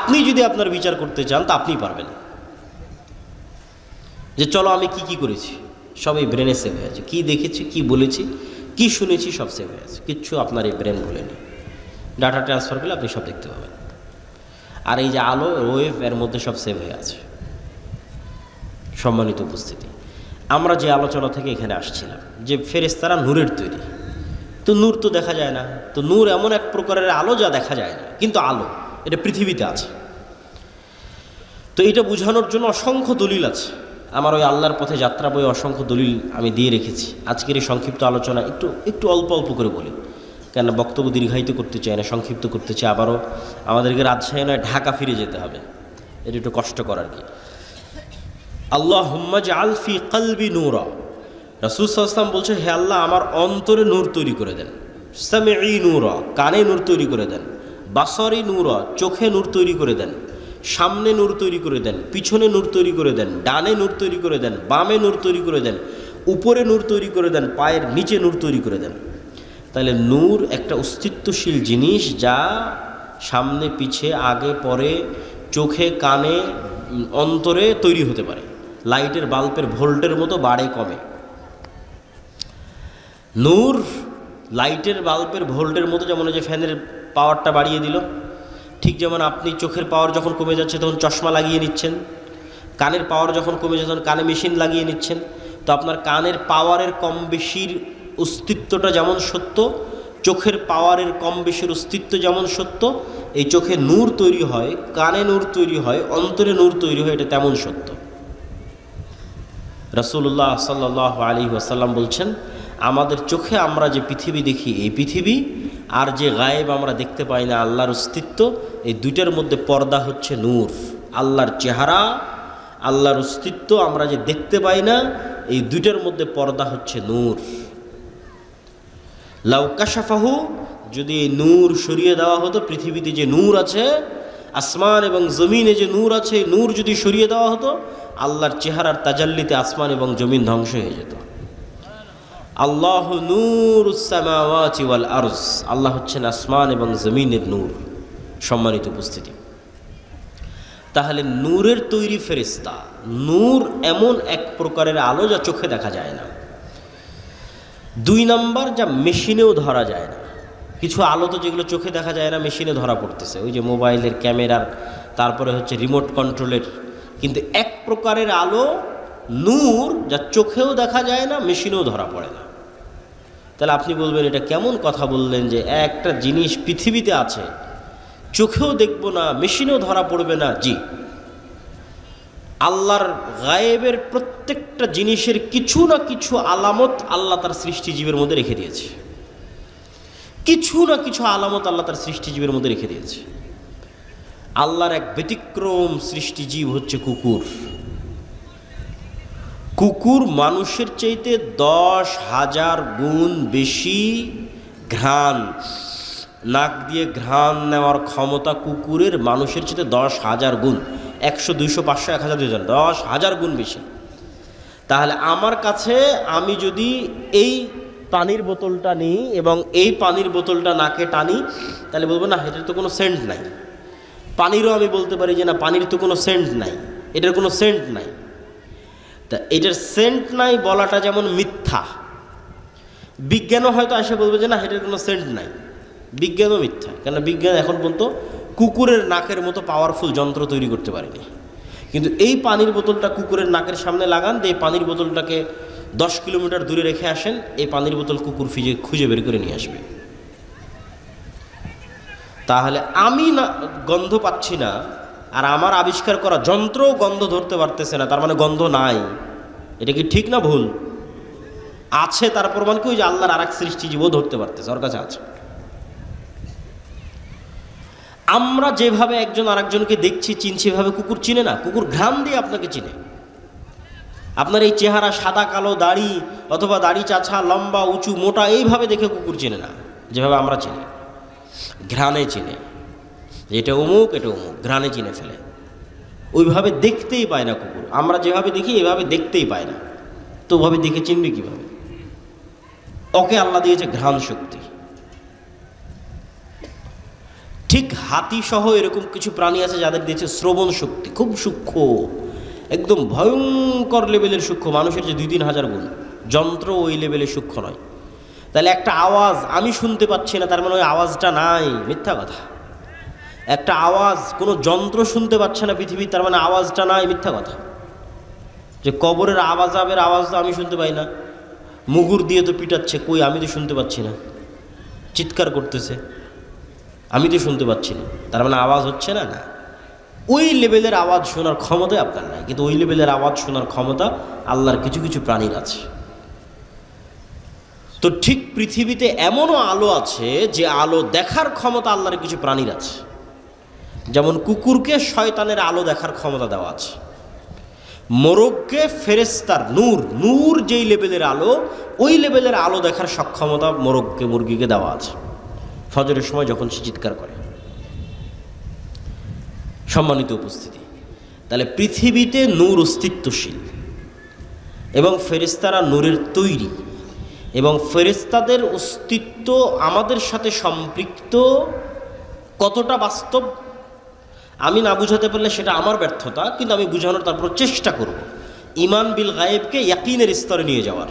আপনি যদি আপনার বিচার করতে চান তা আপনিই পারবেন, যে চলো আমি কি কি করেছি সব এই ব্রেনে সেভ হয়ে আছে, কী দেখেছি, কি বলেছি, কি শুনেছি, সব সেভ হয়ে আছে, কিচ্ছু আপনার এই ব্রেন ভুলেনি। ডাটা ট্রান্সফার করলে আপনি সব দেখতে পাবেন। আর এই যে আলো ওয়েভ, এর মধ্যে সব সেভ হয়ে আছে। সম্মানিত উপস্থিতি, আমরা যে আলোচনা থেকে এখানে আসছিলাম যে ফেরেশতারা নূরের তৈরি, তো নূর তো দেখা যায় না, তো নূর এমন এক প্রকারের আলো যা দেখা যায় না, কিন্তু আলো এটা পৃথিবীতে আছে। তো এটা বোঝানোর জন্য অসংখ্য দলিল আছে। আমার ওই আল্লাহর পথে যাত্রা বই অসংখ্য দলিল আমি দিয়ে রেখেছি। আজকের এই সংক্ষিপ্ত আলোচনা একটু অল্প অল্প করে বলি, কেন বক্তব্য দীর্ঘায়িত করতে চাই না, সংক্ষিপ্ত করতে চাই। আবারও আমাদেরকে রাজশাহী নয় ঢাকা ফিরে যেতে হবে, এটা একটু কষ্টকর আর কি। আল্লাহুম্মা জাআল ফি কলবি নূরা, রাসূল সাল্লাল্লাহু আলাইহি ওয়াসাল্লাম বলছে, হে আল্লাহ আমার অন্তরে নূর তৈরি করে দেন। সামিঈ নূরা, কানে নূর তৈরি করে দেন। বাসারি নূরা, চোখে নূর তৈরি করে দেন। সামনে নূর তৈরি করে দেন, পিছনে নূর তৈরি করে দেন, ডানে নূর তৈরি করে দেন, বামে নূর তৈরি করে দেন, উপরে নূর তৈরি করে দেন, পায়ের নিচে নূর তৈরি করে দেন। তাহলে নূর একটা অস্তিত্বশীল জিনিস, যা সামনে পিছে আগে পরে চোখে কানে অন্তরে তৈরি হতে পারে। লাইটের বাল্বের ভোল্টের মতো বাড়ে কমে। নূর লাইটের বাল্বের ভোল্টের মতো, যেমন যে ফ্যানের পাওয়ারটা বাড়িয়ে দিল, ঠিক যেমন আপনি চোখের পাওয়ার যখন কমে যাচ্ছে তখন চশমা লাগিয়ে নিচ্ছেন, কানের পাওয়ার যখন কমে যাচ্ছে তখন কানে মেশিন লাগিয়ে নিচ্ছেন। তো আপনার কানের পাওয়ারের কম বেশির অস্তিত্বটা যেমন সত্য, চোখের পাওয়ারের কম বেশির অস্তিত্ব যেমন সত্য, এই চোখে নূর তৈরি হয়, কানে নূর তৈরি হয়, অন্তরে নূর তৈরি হয়, এটা তেমন সত্য। রাসূলুল্লাহ সাল্লাল্লাহু আলাইহি ওয়াসাল্লাম বলছেন, আমাদের চোখে আমরা যে পৃথিবী দেখি, এই পৃথিবী আর যে গায়েব আমরা দেখতে পাই না আল্লাহর অস্তিত্ব, এই দুইটার মধ্যে পর্দা হচ্ছে নূর। আল্লাহর চেহারা, আল্লাহর অস্তিত্ব আমরা যে দেখতে পাই না, এই দুইটার মধ্যে পর্দা হচ্ছে নূর। লাউ কাশাফাহু, যদি এই নূর সরিয়ে দেওয়া হতো, পৃথিবীতে যে নূর আছে, আসমান এবং জমিনে যে নূর আছে, নূর যদি সরিয়ে দেওয়া হতো, আল্লাহর চেহারার তাজাল্লিতে আসমান এবং জমিন ধ্বংস হয়ে যেত। আল্লাহু নূরুস সামাওয়াতি ওয়াল আরজ, আল্লাহ হচ্ছেন আসমান এবং জমিনের নূর। সম্মানিত উপস্থিতি, তাহলে নূরের তৈরি ফেরেশতা। নূর এমন এক প্রকারের আলো যা চোখে দেখা যায় না। দুই নাম্বার, যা মেশিনেও ধরা যায় না। কিছু আলো তো যেগুলো চোখে দেখা যায় না, মেশিনে ধরা পড়তেছে, ওই যে মোবাইলের ক্যামেরার, তারপরে হচ্ছে রিমোট কন্ট্রোলের। কিন্তু এক প্রকারের আলো নূর, যা চোখেও দেখা যায় না, মেশিনেও ধরা পড়ে না। তাহলে আপনি বলবেন, এটা কেমন কথা বললেন যে একটা জিনিস পৃথিবীতে আছে, চোখেও দেখব না, মেশিনেও ধরা পড়বে না? জি, আল্লাহর গায়েবের প্রত্যেকটা জিনিসের কিছু না কিছু আলামত আল্লাহ তার সৃষ্টিজীবের মধ্যে রেখে দিয়েছে। কিছু না কিছু আলামত আল্লাহ তার সৃষ্টিজীবের মধ্যে রেখে দিয়েছে। আল্লাহর এক ব্যতিক্রম সৃষ্টিজীব হচ্ছে কুকুর। কুকুর মানুষের চাইতে 10,000 গুণ বেশি ঘ্রাণ, নাক দিয়ে ঘ্রাণ নেওয়ার ক্ষমতা কুকুরের মানুষের চাইতে 10,000 গুণ। 100, 200, 500, 1000, 2000, 10,000 গুণ বেশি। তাহলে আমার কাছে, আমি যদি এই পানির বোতলটা নিই এবং এই পানির বোতলটা নাকে টানি, তাহলে বলবো না এটার তো কোনো সেন্ট নাই। পানিরও আমি বলতে পারি যে না, পানির তো কোনো সেন্ট নাই, এটার কোনো সেন্ট নাই। তা এটার সেন্ট নাই বলাটা যেমন মিথ্যা, বিজ্ঞানও হয়তো এসে বলবে যে না এটার কোনো সেন্ট নাই। বিজ্ঞানও মিথ্যা, কেন বিজ্ঞান এখন পর্যন্ত কুকুরের নাকের মতো পাওয়ারফুল যন্ত্র তৈরি করতে পারেনি। কিন্তু এই পানির বোতলটা কুকুরের নাকের সামনে লাগান, এই পানির বোতলটাকে 10 কিলোমিটার দূরে রেখে আসেন, এই পানির বোতল কুকুর খুঁজে বের করে নিয়ে আসবে। তাহলে আমি না গন্ধ পাচ্ছি না, আর আমার আবিষ্কার করা যন্ত্রও গন্ধ ধরতে পারতেছে না, তার মানে গন্ধ নাই। এটা কি ঠিক না ভুল? আছে, তার প্রমাণ কি? ওই যে আল্লাহর আর এক সৃষ্টিজীবও ধরতে পারতেছে, ওর কাছে আছে। আমরা যেভাবে একজন আরেকজনকে দেখছি, চিনছি, এভাবে কুকুর চিনে না। কুকুর ঘ্রাণ দিয়ে আপনাকে চিনে। আপনার এই চেহারা, সাদা কালো দাড়ি, অথবা দাড়ি চাছা, লম্বা উঁচু মোটা, এইভাবে দেখে কুকুর চিনে না, যেভাবে আমরা চিনি। ঘ্রাণে চিনে, এটা অমুক, এটা অমুক, ঘ্রাণে চিনে ফেলে। ওইভাবে দেখতেই পায় না কুকুর। আমরা যেভাবে দেখি এভাবে দেখতেই পায় না, তো ওভাবে দেখে চিনবে কীভাবে? ওকে আল্লাহ দিয়েছে ঘ্রাণ শক্তি। ঠিক হাতি সহ এরকম কিছু প্রাণী আছে যাদের দিয়েছে শ্রবণ শক্তি খুব সূক্ষ্ম, একদম ভয়ঙ্কর লেভেলের সূক্ষ্ম, মানুষের যে 2-3 হাজার গুণ। যন্ত্র ওই লেভেলে সূক্ষ্ম নয়। তাহলে একটা আওয়াজ আমি শুনতে পাচ্ছি না, তার মানে ওই আওয়াজটা নাই, মিথ্যা কথা। একটা আওয়াজ কোনো যন্ত্র শুনতে পাচ্ছে না পৃথিবীর, তার মানে আওয়াজটা নাই, মিথ্যা কথা। যে কবরের আওয়াজের আওয়াজ তো আমি শুনতে পাই না, মুগুর দিয়ে তো পিটাচ্ছে, কই আমি তো শুনতে পাচ্ছি না, চিৎকার করতেছে, আমি তো শুনতে পাচ্ছি না, তার মানে আওয়াজ হচ্ছে না। না, ওই লেভেলের আওয়াজ শোনার ক্ষমতা আপনার নাই, কিন্তু ওই লেভেলের আওয়াজ শোনার ক্ষমতা আল্লাহর কিছু কিছু প্রাণীর আছে। তো ঠিক পৃথিবীতে এমনও আলো আছে যে আলো দেখার ক্ষমতা আল্লাহর কিছু প্রাণীর আছে। যেমন কুকুরকে শয়তানের আলো দেখার ক্ষমতা দেওয়া আছে, মোরগকে ফেরেশতার নূর যেই লেভেলের আলো, ওই লেভেলের আলো দেখার সক্ষমতা মুরগিকে দেওয়া আছে ফজরের সময় যখন সে চিৎকার করে। সম্মানিত উপস্থিতি, তাহলে পৃথিবীতে নূর অস্তিত্বশীল এবং ফেরেশতারা নূরের তৈরি, এবং ফেরেশতাদের অস্তিত্ব আমাদের সাথে সম্পৃক্ত কতটা বাস্তব আমি না বুঝাতে পারলে সেটা আমার ব্যর্থতা, কিন্তু আমি বুঝানোর তারপর চেষ্টা করব। ঈমান বিল গায়েবকে ইয়াকিনের স্তরে নিয়ে যাওয়ার।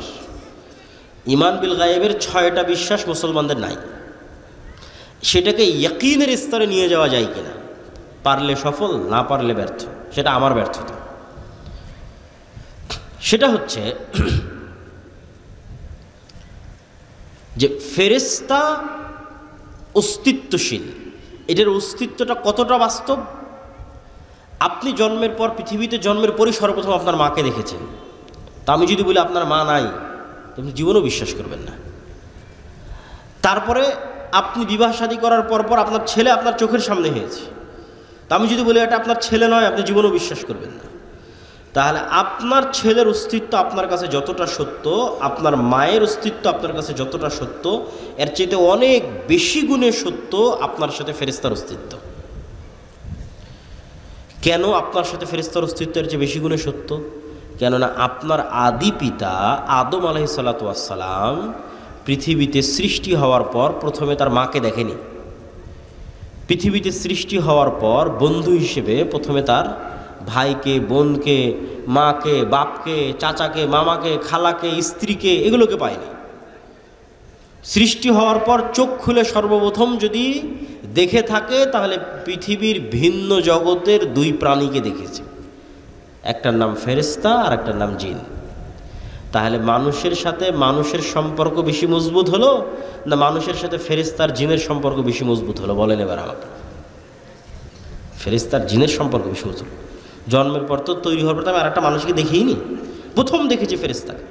ঈমান বিল গায়েবের 6টা বিশ্বাস মুসলমানদের নাই, সেটাকে ইয়াকিনের স্তরে নিয়ে যাওয়া যায় কিনা, পারলে সফল, না পারলে ব্যর্থ, সেটা আমার ব্যর্থতা। সেটা হচ্ছে যে ফেরেশতা অস্তিত্বশীল, এটার অস্তিত্বটা কতটা বাস্তব। আপনি জন্মের পর, পৃথিবীতে জন্মের পরই সর্বপ্রথম আপনার মাকে দেখেছেন, তা আমি যদি বলি আপনার মা নাই, আপনি জীবনও বিশ্বাস করবেন না। তারপরে আপনি বিবাহ শাদী করার পর আপনার ছেলে আপনার চোখের সামনে হয়েছে, তা আমি যদি বলি এটা আপনার ছেলে নয়, আপনি জীবনও বিশ্বাস করবেন না। তাহলে আপনার ছেলের অস্তিত্ব আপনার কাছে যতটা সত্য, আপনার মায়ের অস্তিত্ব আপনার কাছে যতটা সত্য, এর চাইতে অনেক বেশি গুণে সত্য আপনার সাথে ফেরেশতার অস্তিত্ব। কেন আপনার সাথে ফেরেশতার অস্তিত্বের চেয়ে বেশি গুণে সত্য? কেননা আপনার আদি পিতা আদম আলাইহিসসালাতু ওয়াসসালাম পৃথিবীতে সৃষ্টি হওয়ার পর প্রথমে তার মাকে দেখেনি। পৃথিবীতে সৃষ্টি হওয়ার পর বন্ধু হিসেবে প্রথমে তার ভাইকে, বোনকে, মাকে, বাপকে, চাচাকে, মামাকে, খালাকে, স্ত্রীকে, এগুলোকে পায়নি। সৃষ্টি হওয়ার পর চোখ খুলে সর্বপ্রথম যদি দেখে থাকে তাহলে পৃথিবীর ভিন্ন জগতের 2 প্রাণীকে দেখেছে, একটার নাম ফেরেশতা আর একটার নাম জিন। তাহলে মানুষের সাথে মানুষের সম্পর্ক বেশি মজবুত হলো না মানুষের সাথে ফেরেশতার জিনের সম্পর্ক বেশি মজবুত হলো? বলেন এবার আমাকে। ফেরেশতার জিনের সম্পর্ক বেশি মজবুত। জন্মের পর তো তৈরি হওয়ার পর তো আমি আর একটা মানুষকে দেখিনি, প্রথম দেখেছি ফেরেশতাকে,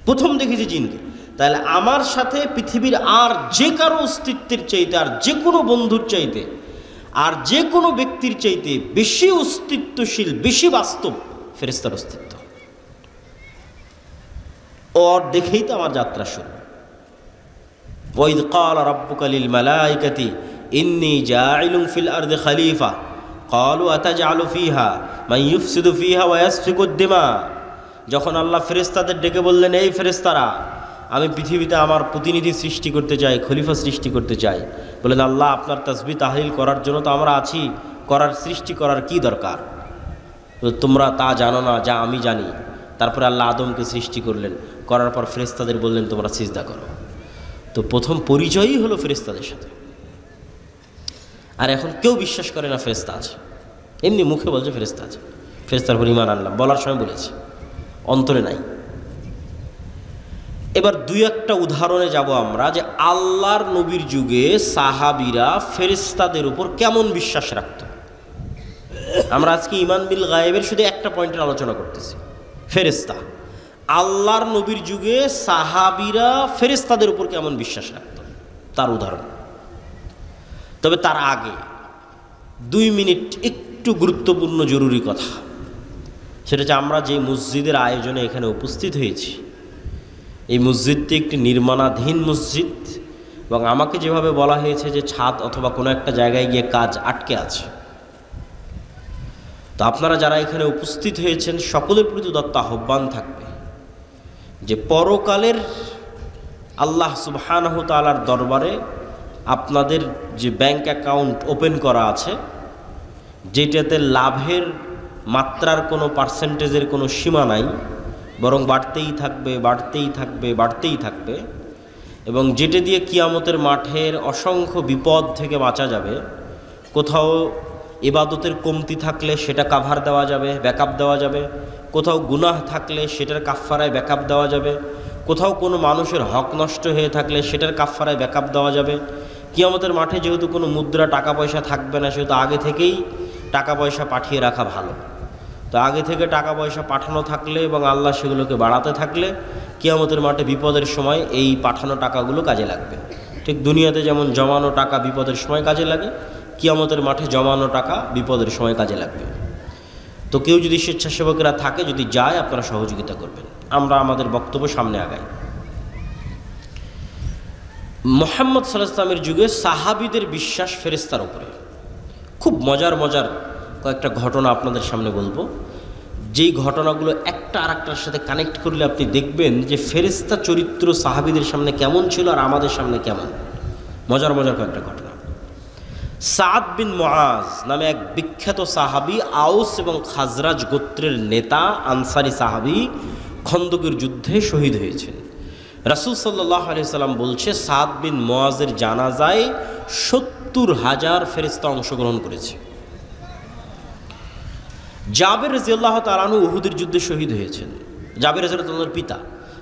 প্রথম দেখেছি জিনকে। তাহলে আমার সাথে পৃথিবীর আর যে কারো অস্তিত্বের চাইতে, আর যে কোনো বন্ধুর চাইতে, আর যে কোনো ব্যক্তির চাইতে বেশি অস্তিত্বশীল, বেশি বাস্তব ফেরেশতার অস্তিত্ব। ওর দেখেই তো আমার যাত্রা শুরু। ওয়াইদ ক্বালা রাব্বুকা লিল মালাইকাতি ইন্নী জাইলুন ফিল আরদি খলিফা ক্বালু আতাজআলু ফিহা মান ইউফসিদু ফিহা ওয়া ইয়াসফিকুদ দিমা। যখন আল্লাহ ফেরেশতাদের ডেকে বললেন, এই ফেরেশতারা, আমি পৃথিবীতে আমার প্রতিনিধি সৃষ্টি করতে চাই, খলিফা সৃষ্টি করতে চাই। বললেন, আল্লাহ আপনার তাসবিহ তাহলিল করার জন্য তো আমরা আছি, করার সৃষ্টি করার কি দরকার? তোমরা তা জানো না যা আমি জানি। তারপরে আল্লাহ আদমকে সৃষ্টি করলেন, করার পর ফেরেশতাদের বললেন তোমরা সিজদা করো। তো প্রথম পরিচয়ই হলো ফেরেশতাদের সাথে। আর এখন কেউ বিশ্বাস করে না ফেরেশতা আছে, এমনি মুখে বলছে ফেরেশতা আছে, ফেরেশতার উপর ঈমান আনলাম বলার সময় বলেছে, অন্তরে নাই। এবার 2-1টা উদাহরণে যাব আমরা, যে আল্লাহর নবীর যুগে সাহাবীরা ফেরেশতাদের উপর কেমন বিশ্বাস রাখত। আমরা আজকে ঈমান বিল গায়েবের শুধু একটা পয়েন্টের আলোচনা করতেছি, ফেরেশতা। আল্লাহর নবীর যুগে সাহাবীরা ফেরেশতাদের উপর কেমন বিশ্বাস রাখত তার উদাহরণ। তবে তার আগে 2 মিনিট একটু গুরুত্বপূর্ণ জরুরি কথা, সেটা হচ্ছে আমরা যে মসজিদের আয়োজনে এখানে উপস্থিত হয়েছি, এই মসজিদটি একটি নির্মাণাধীন মসজিদ, এবং আমাকে যেভাবে বলা হয়েছে যে ছাদ অথবা কোনো একটা জায়গায় গিয়ে কাজ আটকে আছে। তো আপনারা যারা এখানে উপস্থিত হয়েছেন সকলের প্রতি উদাত্ত আহ্বান থাকবে যে পরকালের আল্লাহ সুবহানাহু তাআলার দরবারে আপনাদের যে ব্যাংক অ্যাকাউন্ট ওপেন করা আছে, যেটাতে লাভের মাত্রার কোনো পার্সেন্টেজের কোনো সীমা নাই, বরং বাড়তেই থাকবে বাড়তেই থাকবে বাড়তেই থাকবে, এবং যেটা দিয়ে কিয়ামতের মাঠের অসংখ্য বিপদ থেকে বাঁচা যাবে। কোথাও ইবাদতের কমতি থাকলে সেটা কাভার দেওয়া যাবে, ব্যাকআপ দেওয়া যাবে, কোথাও গুনাহ থাকলে সেটার কাফফারায় ব্যাকআপ দেওয়া যাবে, কোথাও কোনো মানুষের হক নষ্ট হয়ে থাকলে সেটার কাফফারায় ব্যাকআপ দেওয়া যাবে। কিয়ামতের মাঠে যেহেতু কোনো মুদ্রা টাকা পয়সা থাকবে না, সেহেতু আগে থেকেই টাকা পয়সা পাঠিয়ে রাখা ভালো। তো আগে থেকে টাকা পয়সা পাঠানো থাকলে এবং আল্লাহ সেগুলোকে বাড়াতে থাকলে কিয়ামতের মাঠে বিপদের সময় এই পাঠানো টাকাগুলো কাজে লাগবে। ঠিক দুনিয়াতে যেমন জমানো টাকা বিপদের সময় কাজে লাগে, কিয়ামতের মাঠে জমানো টাকা বিপদের সময় কাজে লাগবে। তো কেউ যদি স্বেচ্ছাসেবকেরা থাকে, যদি যায়, আপনারা সহযোগিতা করবেন। আমরা আমাদের বক্তব্য সামনে আগাই। মুহাম্মদ সাল্লাল্লাহু আলাইহি ওয়াসাল্লামের যুগে সাহাবীদের বিশ্বাস ফেরেশতার উপরে। খুব মজার মজার কয়েকটা ঘটনা আপনাদের সামনে বলবো, যেই ঘটনাগুলো একটা আর একটার সাথে কানেক্ট করলে আপনি দেখবেন যে ফেরেশতা চরিত্র সাহাবীদের সামনে কেমন ছিল আর আমাদের সামনে কেমন। মজার মজার কয়েকটা ঘটনা। সাদ বিন মুআজ নামে এক বিখ্যাত সাহাবী, আউস এবং খাজরাজ গোত্রের নেতা, আনসারী সাহাবী, খন্দকের যুদ্ধে শহীদ হয়েছেন। রাসূল সাল্লাল্লাহু আলাইহি ওয়াসাল্লাম বলছে, সাদ বিন মুআজের জানাজায় ৭০,০০০ ফেরেশতা অংশগ্রহণ করেছে। জাবের রাদিয়াল্লাহু তাআলা আনহু উহুদের যুদ্ধে শহীদ হয়েছেন। জাবের রাদিয়াল্লাহু তাআলার পিতা।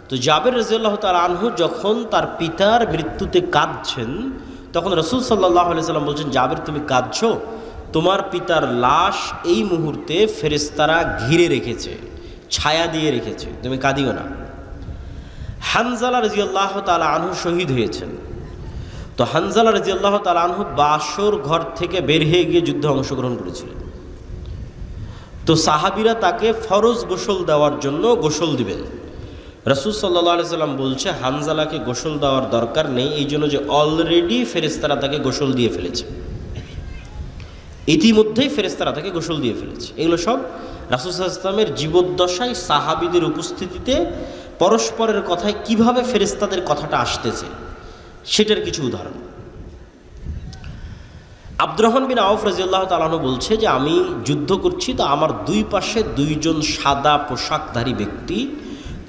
তো জাবের রাদিয়াল্লাহু তাআলা আনহু যখন তার পিতার মৃত্যুতে কাঁদছেন, তখন রাসূল সাল্লাল্লাহু আলাইহি ওয়াসাল্লাম বলছেন, জাবের তুমি কাঁদছো? তোমার পিতার লাশ এই মুহূর্তে ফেরেশতারা ঘিরে রেখেছে, ছায়া দিয়ে রেখেছে, তুমি কাঁদিও না। হানজালা রাদিয়াল্লাহু তাআলা আনহু শহীদ হয়েছেন। তো হানজালা রাদিয়াল্লাহু তাআলা আনহু বাসর ঘর থেকে বের হয়ে গিয়ে যুদ্ধে অংশগ্রহণ করেছিলেন। তো সাহাবীরা তাকে ফরজ গোসল দেওয়ার জন্য গোসল দিবেন। রাসূল সাল্লাল্লাহু আলাইহি ওয়াসাল্লাম বলছে, হানজালাকে গোসল দেওয়ার দরকার নেই, এই জন্য যে অলরেডি ফেরেশতারা তাকে গোসল দিয়ে ফেলেছে, ইতিমধ্যেই ফেরেশতারা তাকে গোসল দিয়ে ফেলেছে। এগুলো সব রাসূল সাল্লাল্লাহু আলাইহি ওয়াসাল্লামের জীবদ্দশায় সাহাবীদের উপস্থিতিতে পরস্পরের কথায় কিভাবে ফেরেশতাদের কথাটা আসতেছে সেটার কিছু উদাহরণ। আব্দুর রহমান বিন আউফ রাদিয়াল্লাহু তাআলা আনহু বলছে যে আমি যুদ্ধ করছি, তো আমার দুই পাশে দুইজন সাদা পোশাকধারী ব্যক্তি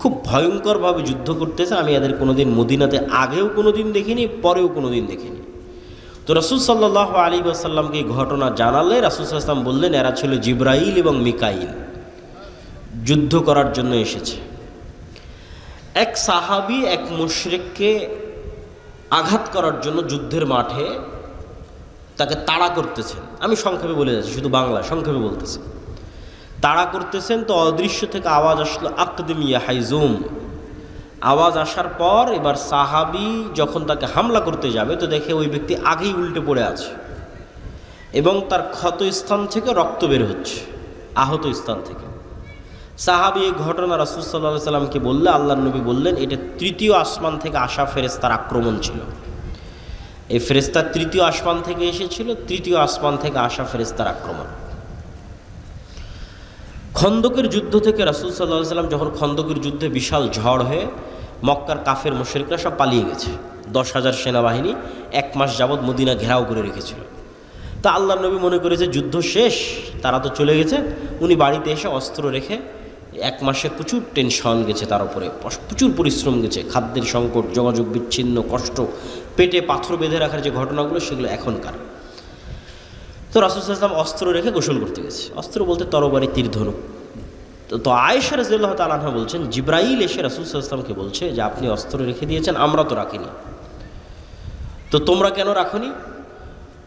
খুব ভয়ঙ্করভাবে যুদ্ধ করতেছে। আমি এদের কোনোদিন মদিনাতে আগেও কোনোদিন দেখিনি, পরেও কোনোদিন দেখিনি। তো রাসূল সাল্লাল্লাহু আলাইহি ওয়াসাল্লামকে এই ঘটনা জানালে রাসূল সাল্লাল্লাহু আলাইহি ওয়াসাল্লাম বললেন, এরা ছিল জিবরাইল এবং মিকাইল, যুদ্ধ করার জন্য এসেছে। এক সাহাবী এক মুশরিককে আঘাত করার জন্য যুদ্ধের মাঠে তাকে তাড়া করতেছেন। আমি সংক্ষেপে বলে যাচ্ছি, শুধু বাংলা সংক্ষেপে বলতেছি। তাড়া করতেছেন, তো অদৃশ্য থেকে আওয়াজ আসলো, আকদিম ইয়া হাইজুম। আওয়াজ আসার পর এবার সাহাবী যখন তাকে হামলা করতে যাবে, তো দেখে ওই ব্যক্তি আগেই উল্টে পড়ে আছে এবং তার ক্ষত স্থান থেকে রক্ত বের হচ্ছে, আহত স্থান থেকে। সাহাবী এই ঘটনা রাসূল সাল্লাল্লাহু আলাইহি ওয়াসাল্লামকে বললে আল্লাহর নবী বললেন, এটা তৃতীয় আসমান থেকে আসা ফেরেশতার আক্রমণ ছিল। এই ফেরেশতা তৃতীয় আসমান থেকে এসেছিল, তৃতীয় আসমান থেকে আসা ফেরেশতার আক্রমণ। খন্দকের যুদ্ধ থেকে রাসূল সাল্লাল্লাহু আলাইহি ওয়াসাল্লাম যখন খন্দকের যুদ্ধে বিশাল ঝড় হয়ে মক্কার কাফের মুশরিকরা সব পালিয়ে গেছে, 10,000 সেনাবাহিনী 1 মাস যাবৎ মদিনা ঘেরাও করে রেখেছিল। তা আল্লাহর নবী মনে করেছে যুদ্ধ শেষ, তারা তো চলে গেছে। উনি বাড়িতে এসে অস্ত্র রেখে 1 মাসে প্রচুর টেনশন গেছে, তার উপরে প্রচুর পরিশ্রম গেছে, খাদ্যের সংকট, যোগাযোগ বিচ্ছিন্ন, কষ্ট, পেটে পাথর বেঁধে রাখার যে ঘটনাগুলো সেগুলো এখনকার। তো রাসূল সাল্লাল্লাহু আলাইহি ওয়াসাল্লাম অস্ত্র রেখে গোসল করতে গেছে। অস্ত্র বলতে তরবারি, তীর, ধনুক। তো আয়েশা রাদিয়াল্লাহু তাআলা আনহা বলছেন, জিবরাইল এসে রাসূল সাল্লাল্লাহু আলাইহি ওয়াসাল্লামকে বলছে যে আপনি অস্ত্র রেখে দিয়েছেন, আমরা তো রাখিনি, তো তোমরা কেন রাখনি?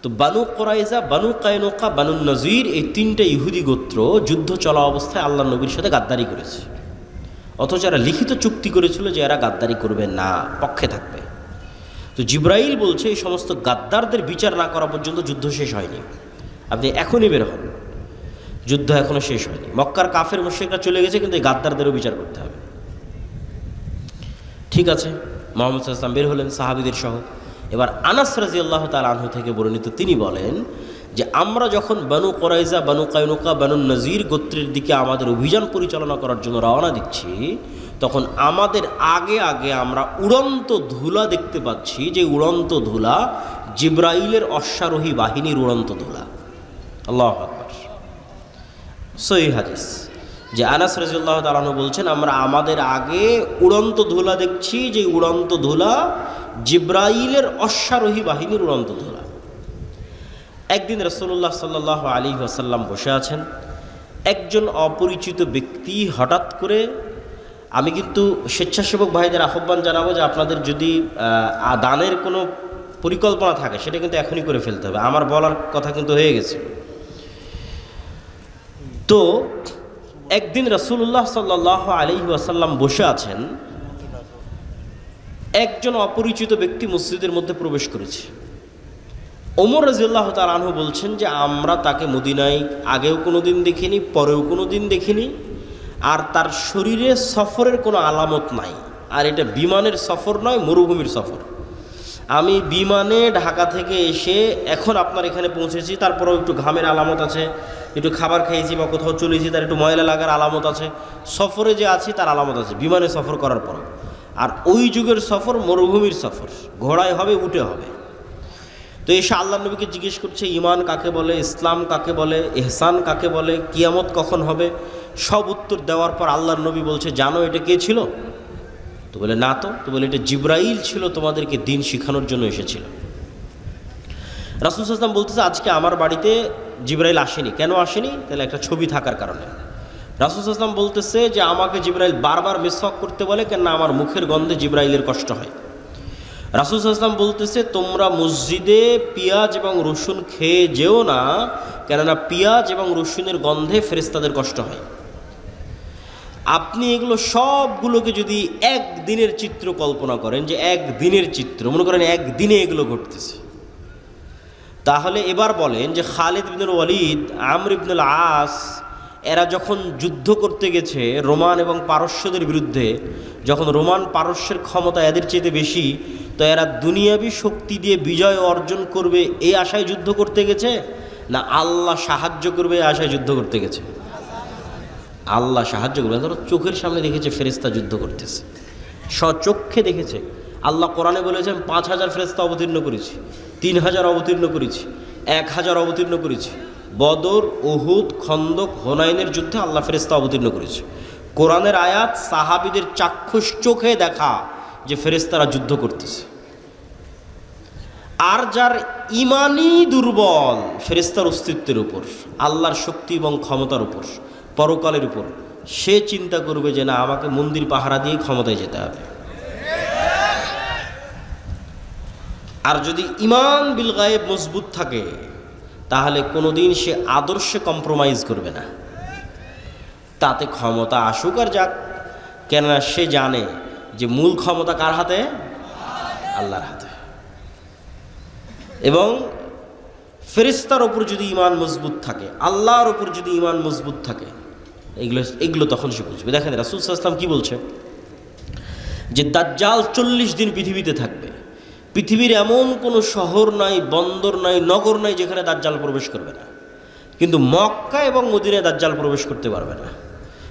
তো বানু কুরাইজা, বানু কায়নুকা, বানু নজির, এই 3টে ইহুদি গোত্র যুদ্ধ চলা অবস্থায় আল্লাহর নবীর সাথে গাদ্দারি করেছে, অথচ এরা লিখিত চুক্তি করেছিল যে এরা গাদ্দারি করবে না, পক্ষে থাকবে। তো জিবরাইল বলছে এই সমস্ত গাদ্দারদের বিচার না করা পর্যন্ত যুদ্ধ শেষ হয়নি, আপনি এখনই বের হন, যুদ্ধ এখনো শেষ হয়নি। মক্কার কাফের মুশরিকরা চলে গেছে, কিন্তু এই গাদ্দারদেরও বিচার করতে হবে। ঠিক আছে, মুহাম্মদ সাল্লাল্লাহু আলাইহি ওয়াসাল্লাম বের হলেন সাহাবীদের সহ। এবার আনাস রাদিয়াল্লাহু তাআলা আনহু থেকে বর্ণিত, তিনি বলেন যে আমরা যখন বানু কুরাইজা, বানু কায়নুকা, বানু নজির গোত্রের দিকে আমাদের অভিযান পরিচালনা করার জন্য রওনা দিচ্ছি, তখন আমাদের আগে আগে আমরা উড়ন্ত ধুলা দেখতে পাচ্ছি, যে উড়ন্ত ধুলা জিব্রাইলের অশ্বারোহী বাহিনীর উড়ন্ত ধুলা। আল্লাহু আকবার। সহিহ হাদিস যে আনাস রাদিয়াল্লাহু তাআলা আনহু বলছেন, আমরা আমাদের আগে উড়ন্ত ধুলা দেখছি, যে উড়ন্ত ধুলা জিব্রাইলের অশ্বারোহী বাহিনীর উড়ন্ত ধুলা। একদিন রাসূলুল্লাহ সাল্লাল্লাহু আলাইহি ওয়াসাল্লাম বসে আছেন, একজন অপরিচিত ব্যক্তি হঠাৎ করে, আমি কিন্তু স্বেচ্ছাসেবক ভাইদের আহ্বান জানাবো যে আপনাদের যদি দানের কোনো পরিকল্পনা থাকে সেটা কিন্তু এখনই করে ফেলতে হবে, আমার বলার কথা কিন্তু হয়ে গেছে। তো একদিন রাসূলুল্লাহ সাল্লাল্লাহু আলাইহি ওয়াসাল্লাম বসে আছেন, একজন অপরিচিত ব্যক্তি মসজিদের মধ্যে প্রবেশ করেছে। ওমর রাদিয়াল্লাহু তাআলা আনহু বলছেন যে আমরা তাকে মদিনায় আগেও কোনো দিন দেখিনি, পরেও কোনো দিন দেখিনি, আর তার শরীরে সফরের কোনো আলামত নাই। আর এটা বিমানের সফর নয়, মরুভূমির সফর। আমি বিমানে ঢাকা থেকে এসে এখন আপনার এখানে পৌঁছেছি, তারপরেও একটু ঘামের আলামত আছে, একটু খাবার খেয়েছি বা কোথাও চলেছি তার একটু ময়লা লাগার আলামত আছে, সফরে যে আছি তার আলামত আছে বিমানে সফর করার পর। আর ওই যুগের সফর মরুভূমির সফর, ঘোড়ায় হবে, উটে হবে। তো এসে আল্লাহ নবীকে জিজ্ঞেস করছে ঈমান কাকে বলে, ইসলাম কাকে বলে, ইহসান কাকে বলে, কিয়ামত কখন হবে, সব উত্তর দেওয়ার পর আল্লাহর নবী বলছে, জানো এটা কে ছিল? তো বলে না। তো বলে এটা জিব্রাইল ছিল, তোমাদেরকে দিন শিখানোর জন্য এসেছিল। রাসূল সাল্লাল্লাহু আলাইহি ওয়াসাল্লাম বলতেছে আজকে আমার বাড়িতে জিব্রাইল আসেনি। কেন আসেনি? তাহলে একটা ছবি থাকার কারণে। রাসূল সাল্লাল্লাহু আলাইহি ওয়াসাল্লাম বলতেছে যে আমাকে জিব্রাইল বারবার মিসওয়াক করতে বলে, কেন না আমার মুখের গন্ধে জিব্রাইলের কষ্ট হয়। রাসূল সাল্লাল্লাহু আলাইহি ওয়াসাল্লাম বলতেছে তোমরা মসজিদে পেঁয়াজ এবং রসুন খেয়ে যেও না, কেননা পেঁয়াজ এবং রসুনের গন্ধে ফেরেশতাদের কষ্ট হয়। আপনি এগুলো সবগুলোকে যদি একদিনের চিত্র কল্পনা করেন, যে একদিনের চিত্র মনে করেন একদিনে এগুলো ঘটতেছে, তাহলে এবার বলেন যে খালিদ ইবনুল ওয়ালিদ, আমর ইবনুল আস এরা যখন যুদ্ধ করতে গেছে রোমান এবং পারস্যদের বিরুদ্ধে, যখন রোমান পারস্যের ক্ষমতা এদের চেয়ে বেশি, তো এরা দুনিয়াবি শক্তি দিয়ে বিজয় অর্জন করবে এই আশায় যুদ্ধ করতে গেছে, না আল্লাহ সাহায্য করবে এই আশায় যুদ্ধ করতে গেছে? আল্লাহ সাহায্য করবে। ধরো চোখের সামনে দেখেছে ফেরেশতা যুদ্ধ করতেছে, স্বচক্ষে দেখেছে। আল্লাহ কোরআনে বলেছেন ৫,০০০ ফেরেশতা অবতীর্ণ করেছি, ৩,০০০ অবতীর্ণ করেছি, ১,০০০ অবতীর্ণ করেছি। বদর, উহুদ, খন্দক, হুনাইনের যুদ্ধে আল্লাহ ফেরেশতা অবতীর্ণ করেছে। কোরআনের আয়াত সাহাবীদের চাক্ষুষ চোখে দেখা যে ফেরেশতারা যুদ্ধ করতেছে। আর যার ইমানই দুর্বল ফেরেশতার অস্তিত্বের উপর, আল্লাহর শক্তি এবং ক্ষমতার উপর, পরকালের উপর, সে চিন্তা করবে যে না আমাকে মন্দির পাহারা দিয়ে ক্ষমতায় যেতে হবে। আর যদি ঈমান বিল গায়েব মজবুত থাকে তাহলে কোনোদিন সে আদর্শে কম্প্রোমাইজ করবে না, তাতে ক্ষমতা আসুক আর যাক, কেননা সে জানে যে মূল ক্ষমতা কার হাতে? আল্লাহর হাতে। এবং ফেরেশতার ওপর যদি ঈমান মজবুত থাকে, আল্লাহর ওপর যদি ঈমান মজবুত থাকে, এগুলো তখন সে বুঝবে। দেখেন রাসূল সাল্লাল্লাহু আলাইহি ওয়াসাল্লাম কি বলছে, যে দাজ্জাল 40 দিন পৃথিবীতে থাকবে। পৃথিবীর এমন কোনো শহর নাই, বন্দর নাই, নগর নাই যেখানে দাজ্জাল প্রবেশ করবে না। কিন্তু মক্কা এবং মদিনায় দাজ্জাল প্রবেশ করতে পারবে না।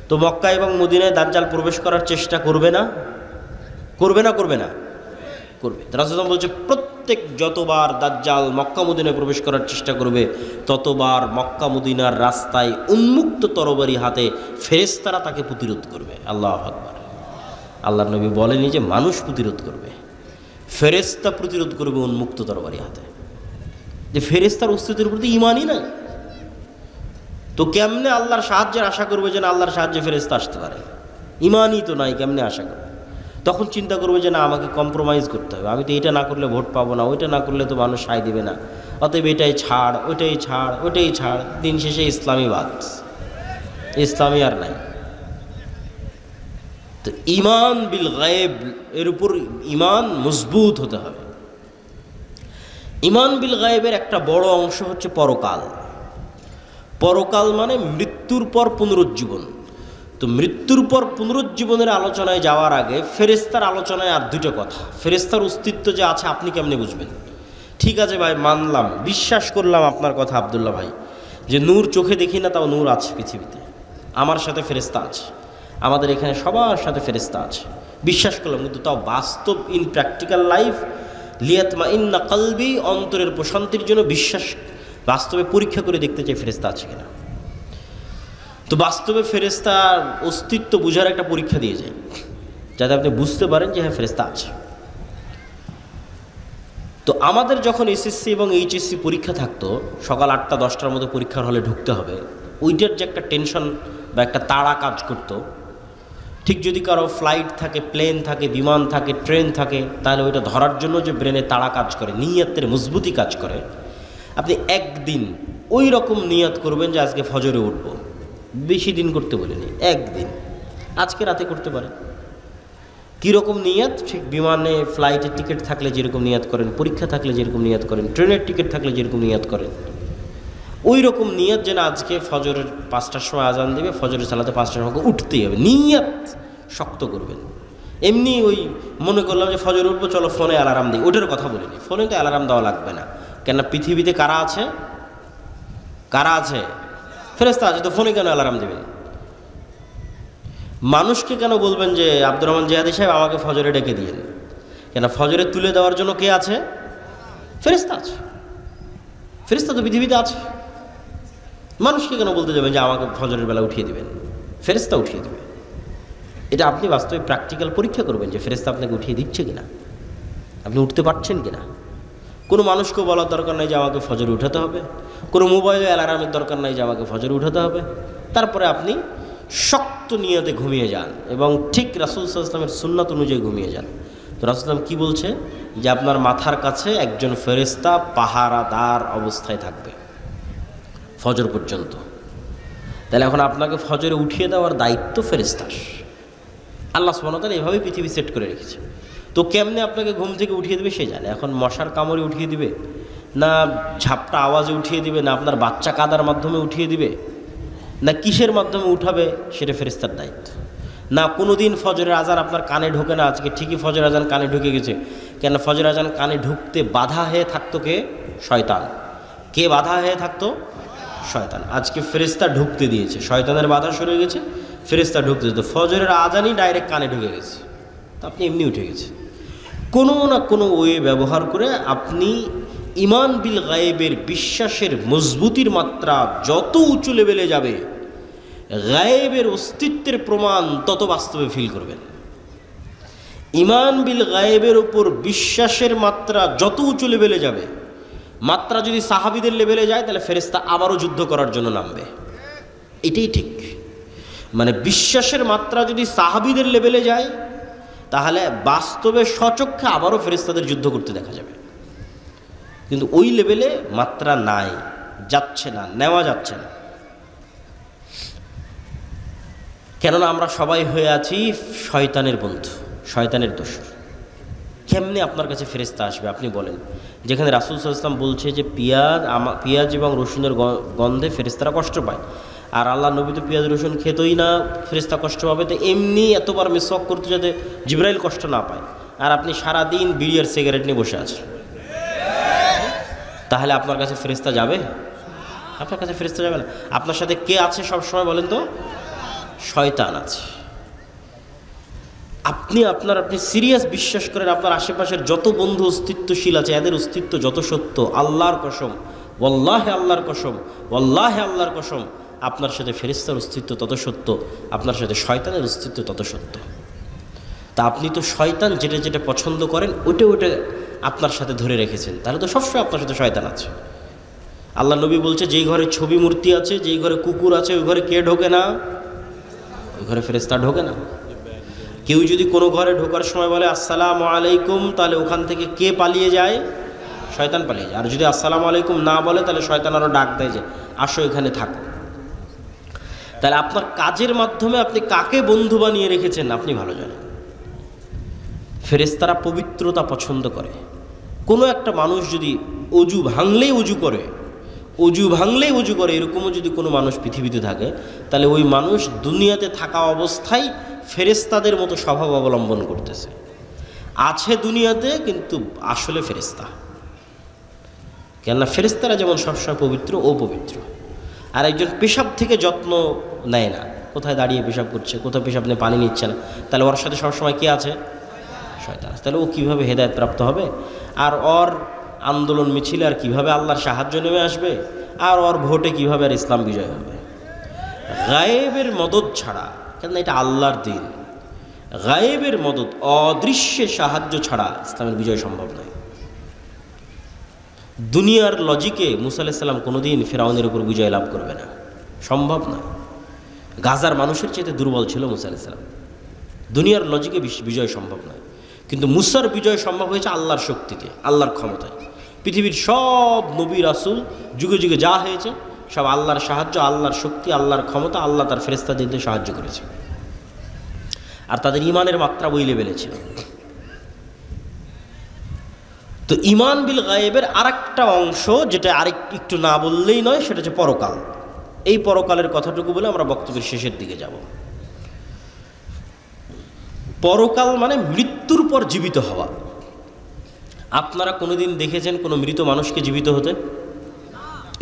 তো মক্কা এবং মদিনায় দাজ্জাল প্রবেশ করার চেষ্টা করবে না? করবে। রাসূল বলছে প্রত্যেক যতবার দাজ্জাল মক্কা মদিনায় প্রবেশ করার চেষ্টা করবে, ততবার মক্কা মদিনার রাস্তায় উন্মুক্ত তরবারি হাতে ফেরেশতারা তাকে প্রতিরোধ করবে। আল্লাহু আকবার। আল্লাহর নবী বলেনি যে মানুষ প্রতিরোধ করবে, ফেরেশতা প্রতিরোধ করবে উন্মুক্ত তরবারি হাতে। যে ফেরেশতার অস্তিত্বের প্রতি ঈমানই নাই, তো কেমনে আল্লাহর সাহায্যের আশা করবে যে না আল্লাহর সাহায্যে ফেরেশতা আসতে পারে? ঈমানই তো নাই, কেমনে আশা করবে? তখন চিন্তা করবে যে না আমাকে কম্প্রোমাইজ করতে হবে, আমি তো এটা না করলে ভোট পাবো না, ওইটা না করলে তো মানুষ সায় দিবে না, অতএব এটাই ছাড়, ওইটাই ছাড়। দিন শেষে ইসলামীবাদ, ইসলামী আর নাই। তো ঈমান বিল গায়েব, এর উপর ঈমান মজবুত হতে হবে। ঈমান বিল গায়েবের একটা বড় অংশ হচ্ছে পরকাল। পরকাল মানে মৃত্যুর পর পুনরুজ্জীবন। তো মৃত্যুর পর পুনরুজ্জীবনের আলোচনায় যাওয়ার আগে ফেরেশতার আলোচনায় আর দুটো কথা। ফেরেশতার অস্তিত্ব যে আছে আপনি কেমনে বুঝবেন? ঠিক আছে ভাই, মানলাম, বিশ্বাস করলাম আপনার কথা আব্দুল্লাহ ভাই, যে নূর চোখে দেখি না, তাও নূর আছে পৃথিবীতে, আমার সাথে ফেরেশতা আছে, আমাদের এখানে সবার সাথে ফেরেশতা আছে, বিশ্বাস করলাম। কিন্তু তাও বাস্তব ইন প্র্যাকটিক্যাল লাইফ লিয়াতমাইন্না কলবি, অন্তরের প্রশান্তির জন্য বিশ্বাস বাস্তবে পরীক্ষা করে দেখতে চাই ফেরেশতা আছে কিনা। তো বাস্তবে ফেরেশতার অস্তিত্ব বোঝার একটা পরীক্ষা দিয়ে যায়, যাতে আপনি বুঝতে পারেন যে হ্যাঁ ফেরেশতা আছে। তো আমাদের যখন এসএসসি এবং এইচএসসি পরীক্ষা থাকতো, সকাল 8টা 10টার মধ্যে পরীক্ষার হলে ঢুকতে হবে, ওইটার যে একটা টেনশন বা একটা তাড়া কাজ করতো, ঠিক যদি কারো ফ্লাইট থাকে, প্লেন থাকে, বিমান থাকে, ট্রেন থাকে, তাহলে ওইটা ধরার জন্য যে ব্রেনে তাড়া কাজ করে, নিয়তের মজবুতি কাজ করে, আপনি একদিন ওই রকম নিয়ত করবেন যে আজকে ফজরে উঠব। বেশি দিন করতে বলিনি, একদিন, আজকে রাতে করতে পারেন। কীরকম নিয়ত? ঠিক বিমানে ফ্লাইটের টিকিট থাকলে যেরকম নিয়ত করেন, পরীক্ষা থাকলে যেরকম নিয়ত করেন, ট্রেনের টিকিট থাকলে যেরকম নিয়ত করেন, ওই রকম নিয়ত যেন আজকে ফজরের 5টার সময় আজান দেবে, ফজরের সালাতে 5টার সময় উঠতেই হবে, নিয়ত শক্ত করবেন। এমনি ওই মনে করলাম যে ফজর উঠবো, চলো ফোনে অ্যালার্ম দিই, ওটার কথা বলিনি। ফোনে তো অ্যালার্ম দেওয়া লাগবে না, কেননা পৃথিবীতে কারা আছে? কারা আছে? ফেরেশতা আছে, তো ফোনে কেন অ্যালার্ম দেবেন? মানুষকে কেন বলবেন যে আব্দুর রহমান জিহাদি সাহেব আমাকে ফজরে ডেকে দিয়েন? কেন ফজরে তুলে দেওয়ার জন্য কে আছে? ফেরেশতা আছে। ফেরেশতা তো পৃথিবীতে আছে। মানুষকে কেন বলতে যাবেন যে আমাকে ফজরের বেলা উঠিয়ে দিবেন? ফেরেশতা উঠিয়ে দেবে। এটা আপনি বাস্তবে প্র্যাকটিক্যাল পরীক্ষা করবেন যে ফেরেশতা আপনাকে উঠিয়ে দিচ্ছে কিনা, আপনি উঠতে পারছেন কিনা। কোনো মানুষকেও বলার দরকার নাই যে আমাকে ফজরে উঠাতে হবে, কোনো মোবাইলে অ্যালার্মের দরকার নাই যে আমাকে ফজরে উঠাতে হবে। তারপরে আপনি শক্ত নিয়তে ঘুমিয়ে যান এবং ঠিক রাসূল সাল্লাল্লাহু আলাইহি ওয়াসাল্লামের সুন্নাত অনুযায়ী ঘুমিয়ে যান। তো রাসূল সাল্লাল্লাহু আলাইহি ওয়াসাল্লাম কী বলছে? যে আপনার মাথার কাছে একজন ফেরেশতা পাহারাদার অবস্থায় থাকবে ফজর পর্যন্ত। তাহলে এখন আপনাকে ফজরে উঠিয়ে দেওয়ার দায়িত্ব ফেরেশতার। আল্লাহ সুবহানাহু ওয়া তাআলা এভাবেই পৃথিবী সেট করে রেখেছে। তো কেমনে আপনাকে ঘুম থেকে উঠিয়ে দেবে সে জানে। এখন মশার কামড়ে উঠিয়ে দিবে, না ঝাপটা আওয়াজে উঠিয়ে দিবে, না আপনার বাচ্চা কাদার মাধ্যমে উঠিয়ে দিবে, না কিসের মাধ্যমে উঠাবে, সেটা ফেরেশতার দায়িত্ব। না কোনো দিন ফজরের আজান আপনার কানে ঢোকে না, আজকে ঠিকই ফজর আজান কানে ঢুকে গেছে। কেন ফজর আজান কানে ঢুকতে বাধা হয়ে থাকতো কে? শয়তান। কে বাধা হয়ে থাকতো? শয়তান। আজকে ফেরেশতা ঢুকতে দিয়েছে, শয়তানের বাধা সরে গেছে, ফেরেশতা ঢুকতে দিত, ফজরের আজানই ডাইরেক্ট কানে ঢুকে গেছে, তো আপনি এমনি উঠে গেছে। কোনো না কোনো ওয়ে ব্যবহার করে আপনি ঈমান বিল গায়েবের বিশ্বাসের মজবুতির মাত্রা যত উঁচু লেভেলে যাবে, গায়েবের অস্তিত্বের প্রমাণ তত বাস্তবে ফিল করবেন। ঈমান বিল গায়েবের উপর বিশ্বাসের মাত্রা যত উঁচু লেভেলে যাবে, মাত্রা যদি সাহাবীদের লেভেলে যায়, তাহলে ফেরেশতা আবারও যুদ্ধ করার জন্য নামবে। এটাই ঠিক। মানে বিশ্বাসের মাত্রা যদি সাহাবীদের লেভেলে যায়, তাহলে বাস্তবে স্বচক্ষে আবারও ফেরেশতাদের যুদ্ধ করতে দেখা যাবে। কিন্তু ওই লেভেলে মাত্রা নাই, যাচ্ছে না, নেওয়া যাচ্ছে না। কেননা আমরা সবাই হয়ে আছি শয়তানের বন্ধু, শয়তানের দোসর। কেমনে আপনার কাছে ফেরেশতা আসবে আপনি বলেন? যেখানে রাসূল সাল্লাল্লাহু আলাইহি ওয়াসাল্লাম বলছে যে পেঁয়াজ এবং রসুনের গন্ধে ফেরেশতারা কষ্ট পায়, আর আল্লাহ নবী তো পেঁয়াজ রসুন খেতই না, ফেরেশতা কষ্ট পাবে। তো এমনি এতবার মিসওয়াক করতে যাতে জিবরাইল কষ্ট না পায়, আর আপনি সারাদিন বিড়ি আর সিগারেট নিয়ে বসে আছেন, তাহলে আপনার কাছে ফেরেশতা যাবে? আপনার কাছে ফেরেশতা যাবে না। আপনার সাথে কে আছে সব সময় বলেন তো? শয়তান আছে। আপনি সিরিয়াস বিশ্বাস করেন আপনার আশেপাশের যত বন্ধু অস্তিত্বশীল আছে, এদের অস্তিত্ব যত সত্য, আল্লাহর কসম, ওয়াল্লাহি আল্লাহর কসম, ওয়াল্লাহি আল্লাহর কসম, আপনার সাথে ফেরেশতার অস্তিত্ব তত সত্য, আপনার সাথে শয়তানের অস্তিত্ব তত সত্য। তা আপনি তো শয়তান যেটা যেটা পছন্দ করেন ওটা আপনার সাথে ধরে রেখেছেন, তাহলে তো সবসময় আপনার সাথে শয়তান আছে। আল্লাহ নবী বলছে, যেই ঘরে ছবি মূর্তি আছে, যেই ঘরে কুকুর আছে, ওই ঘরে কে ঢোকে না? ওই ঘরে ফেরেশতা ঢোকে না। কেউ যদি কোনো ঘরে ঢোকার সময় বলে আসসালামু আলাইকুম, তাহলে ওখান থেকে কে পালিয়ে যায়? শয়তান পালিয়ে যায়। আর যদি আসসালামু আলাইকুম না বলে, তাহলে শয়তান আরও ডাক দেয় যে আসো এখানে থাকো। তাহলে আপনার কাজের মাধ্যমে আপনি কাকে বন্ধু বানিয়ে রেখেছেন আপনি ভালো জানেন। ফেরেশতারা পবিত্রতা পছন্দ করে। কোনো একটা মানুষ যদি অজু ভাঙলেই অজু করে, এরকমও যদি কোনো মানুষ পৃথিবীতে থাকে, তাহলে ওই মানুষ দুনিয়াতে থাকা অবস্থায় ফেরেশতাদের মতো স্বভাব অবলম্বন করতেছে, আছে দুনিয়াতে কিন্তু আসলে ফেরেশতা। কেননা ফেরেশতারা যেমন সবসময় পবিত্র ও পবিত্র। আর একজন পেশাব থেকে যত্ন নেয় না, কোথায় দাঁড়িয়ে পেশাব করছে, কোথায় পেশাব নিয়ে পানি নিচ্ছে না, তাহলে ওর সাথে সবসময় কে আছে? শয়তান। তাহলে ও কীভাবে হেদায়েত প্রাপ্ত হবে? আর ওর আন্দোলন মিছিলে আর কীভাবে আল্লাহর সাহায্য নেমে আসবে, আর ওর ভোটে কীভাবে আর ইসলাম বিজয় হবে। গায়েবের মদত ছাড়া, কেন এটা আল্লাহর দিন, গায়েবের মদত অদৃশ্যের সাহায্য ছাড়া ইসলামের বিজয় সম্ভব নয়। দুনিয়ার লজিকে মুসা আলাইহিস সালাম কোনোদিন ফিরআউনের উপর বিজয় লাভ করবে না, সম্ভব নয়। গাজার মানুষের চেয়ে দুর্বল ছিল মুসা আলাইহিস সালাম, দুনিয়ার লজিকে বিজয় সম্ভব নয়। কিন্তু মুসার বিজয় সম্ভব হয়েছে আল্লাহর শক্তিতে, আল্লাহর ক্ষমতায়। পৃথিবীর সব নবী রাসূল যুগে যুগে যা হয়েছে সব আল্লাহর সাহায্য, আল্লাহর শক্তি, আল্লাহর ক্ষমতা, আল্লাহ তার ফেরেশতাদের সাহায্য করেছে। আর তাদের ইমানের মাত্রা ওই লেভেলে ছিল। তো ইমান বিল গায়েবের আরেকটা অংশ, যেটা একটু না বললেই নয়, সেটা হচ্ছে পরকাল। এই পরকালের কথাটুকু বলে আমরা বক্তব্যের শেষের দিকে যাব। পরকাল মানে মৃত্যুর পর জীবিত হওয়া। আপনারা কোনোদিন দেখেছেন কোনো মৃত মানুষকে জীবিত হতে?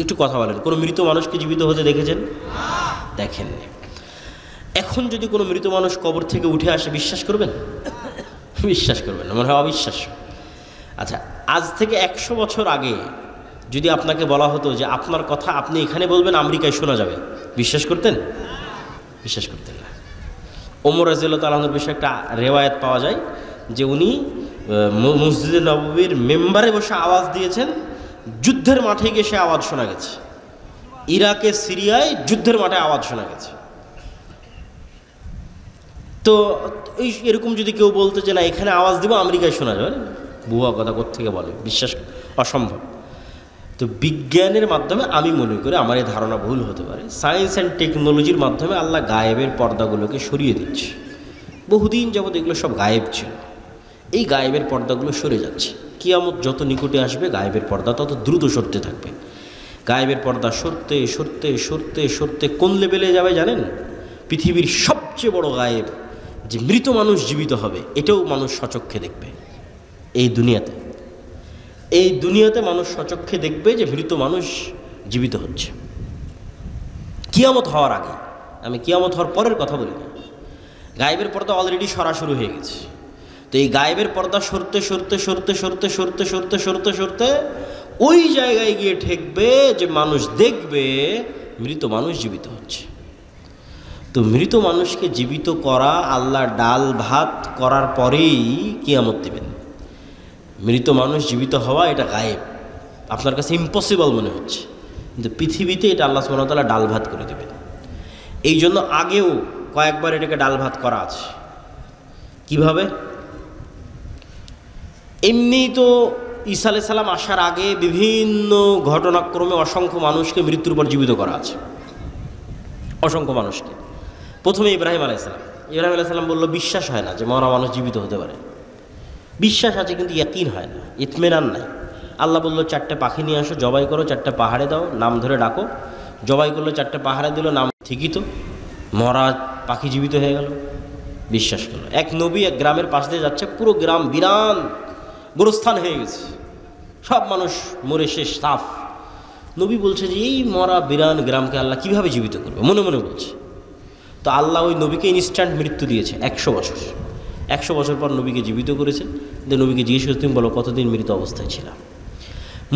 একটু কথা বলেন, কোনো মৃত মানুষকে জীবিত হতে দেখেছেন? দেখেননি। এখন যদি কোনো মৃত মানুষ কবর থেকে উঠে আসে, বিশ্বাস করবেন? বিশ্বাস করবেন না, মনে হয় অবিশ্বাস্য। আচ্ছা, আজ থেকে 100 বছর আগে যদি আপনাকে বলা হতো যে আপনার কথা আপনি এখানে বলবেন, আমেরিকায় শোনা যাবে, বিশ্বাস করতেন? বিশ্বাস করতেন না। ওমর রাদিয়াল্লাহু তাআলা আনহুর বিষয়ে একটা রেওয়ায়াত পাওয়া যায় যে উনি মসজিদে নববীর মেম্বারে বসে আওয়াজ দিয়েছেন, যুদ্ধের মাঠে গিয়ে সে আওয়াজ শোনা গেছে। ইরাকে, সিরিয়ায় যুদ্ধের মাঠে আওয়াজ শোনা গেছে। তো এই এরকম যদি কেউ বলতো যে না এখানে আওয়াজ দিব, আমেরিকায় শোনা যাবে, বুয়া কথা কোত্থেকে বলে, বিশ্বাস অসম্ভব। তো বিজ্ঞানের মাধ্যমে আমি মনে করি, আমার এই ধারণা ভুল হতে পারে, সায়েন্স অ্যান্ড টেকনোলজির মাধ্যমে আল্লাহ গায়েবের পর্দাগুলোকে সরিয়ে দিচ্ছে। বহুদিন যাবৎ এগুলো সব গায়েব ছিল, এই গায়েবের পর্দাগুলো সরে যাচ্ছে। কিয়ামত যত নিকটে আসবে গায়েবের পর্দা তত দ্রুত সরতে থাকবে। গায়েবের পর্দা সরতে সরতে সরতে সরতে কোন লেভেলে যাবে জানেন? পৃথিবীর সবচেয়ে বড় গায়েব, যে মৃত মানুষ জীবিত হবে, এটাও মানুষ সচক্ষে দেখবে। এই দুনিয়াতে মানুষ সচক্ষে দেখবে যে মৃত মানুষ জীবিত হচ্ছে। কিয়ামত হওয়ার আগে, আমি কিয়ামত হওয়ার পরের কথা বলি না। গায়েবের পর্দা অলরেডি সরা শুরু হয়ে গেছে। তো এই গায়েবের পর্দা সরতে সরতে সরতে সরতে সরতে সরতে সরতে সরতে ওই জায়গায় গিয়ে ঠেকবে যে মানুষ দেখবে মৃত মানুষ জীবিত হচ্ছে। তো মৃত মানুষকে জীবিত করা, আল্লাহ ডাল ভাত করার পরেই কিয়ামত দিবেন। মৃত মানুষ জীবিত হওয়া এটা গায়েব, আপনার কাছে ইম্পসিবল মনে হচ্ছে, কিন্তু পৃথিবীতে এটা আল্লাহ সুবহানাহু ওয়া তাআলা ডাল ভাত করে দেবেন। এই জন্য আগেও কয়েকবার এটাকে ডাল ভাত করা আছে। কিভাবে? এমনি তো ঈসা আলাইহিস সালাম আসার আগে বিভিন্ন ঘটনাক্রমে অসংখ্য মানুষকে মৃত্যুর পর জীবিত করা আছে, অসংখ্য মানুষকে। প্রথমে ইব্রাহিম আলাইহিস সালাম বলল, বিশ্বাস হয় না যে মরা মানুষ জীবিত হতে পারে। বিশ্বাস আছে কিন্তু ইয়াকিন হয় না, ইতমিনান নাই। আল্লাহ বলল 4টে পাখি নিয়ে আসো, জবাই করো, 4টে পাহাড়ে দাও, নাম ধরে ডাকো। জবাই করলো, 4টে পাহাড়ে দিল, নাম ঠিকই তো, মরা পাখি জীবিত হয়ে গেল। বিশ্বাস করলো। এক নবী এক গ্রামের পাশ দিয়ে যাচ্ছে, পুরো গ্রাম বিরান গোরস্থান হয়ে গেছে, সব মানুষ মরে শেষ, সাফ। নবী বলছে যে এই মরা বিরান গ্রামকে আল্লাহ কীভাবে জীবিত করবে, মনে মনে বলছে। তো আল্লাহ ওই নবীকে ইনস্ট্যান্ট মৃত্যু দিয়েছে 100 বছর। 100 বছর পর নবীকে জীবিত করেছেন। নবীকে জিজ্ঞেস করতে, তুমি বলো কতদিন মৃত অবস্থায় ছিলাম?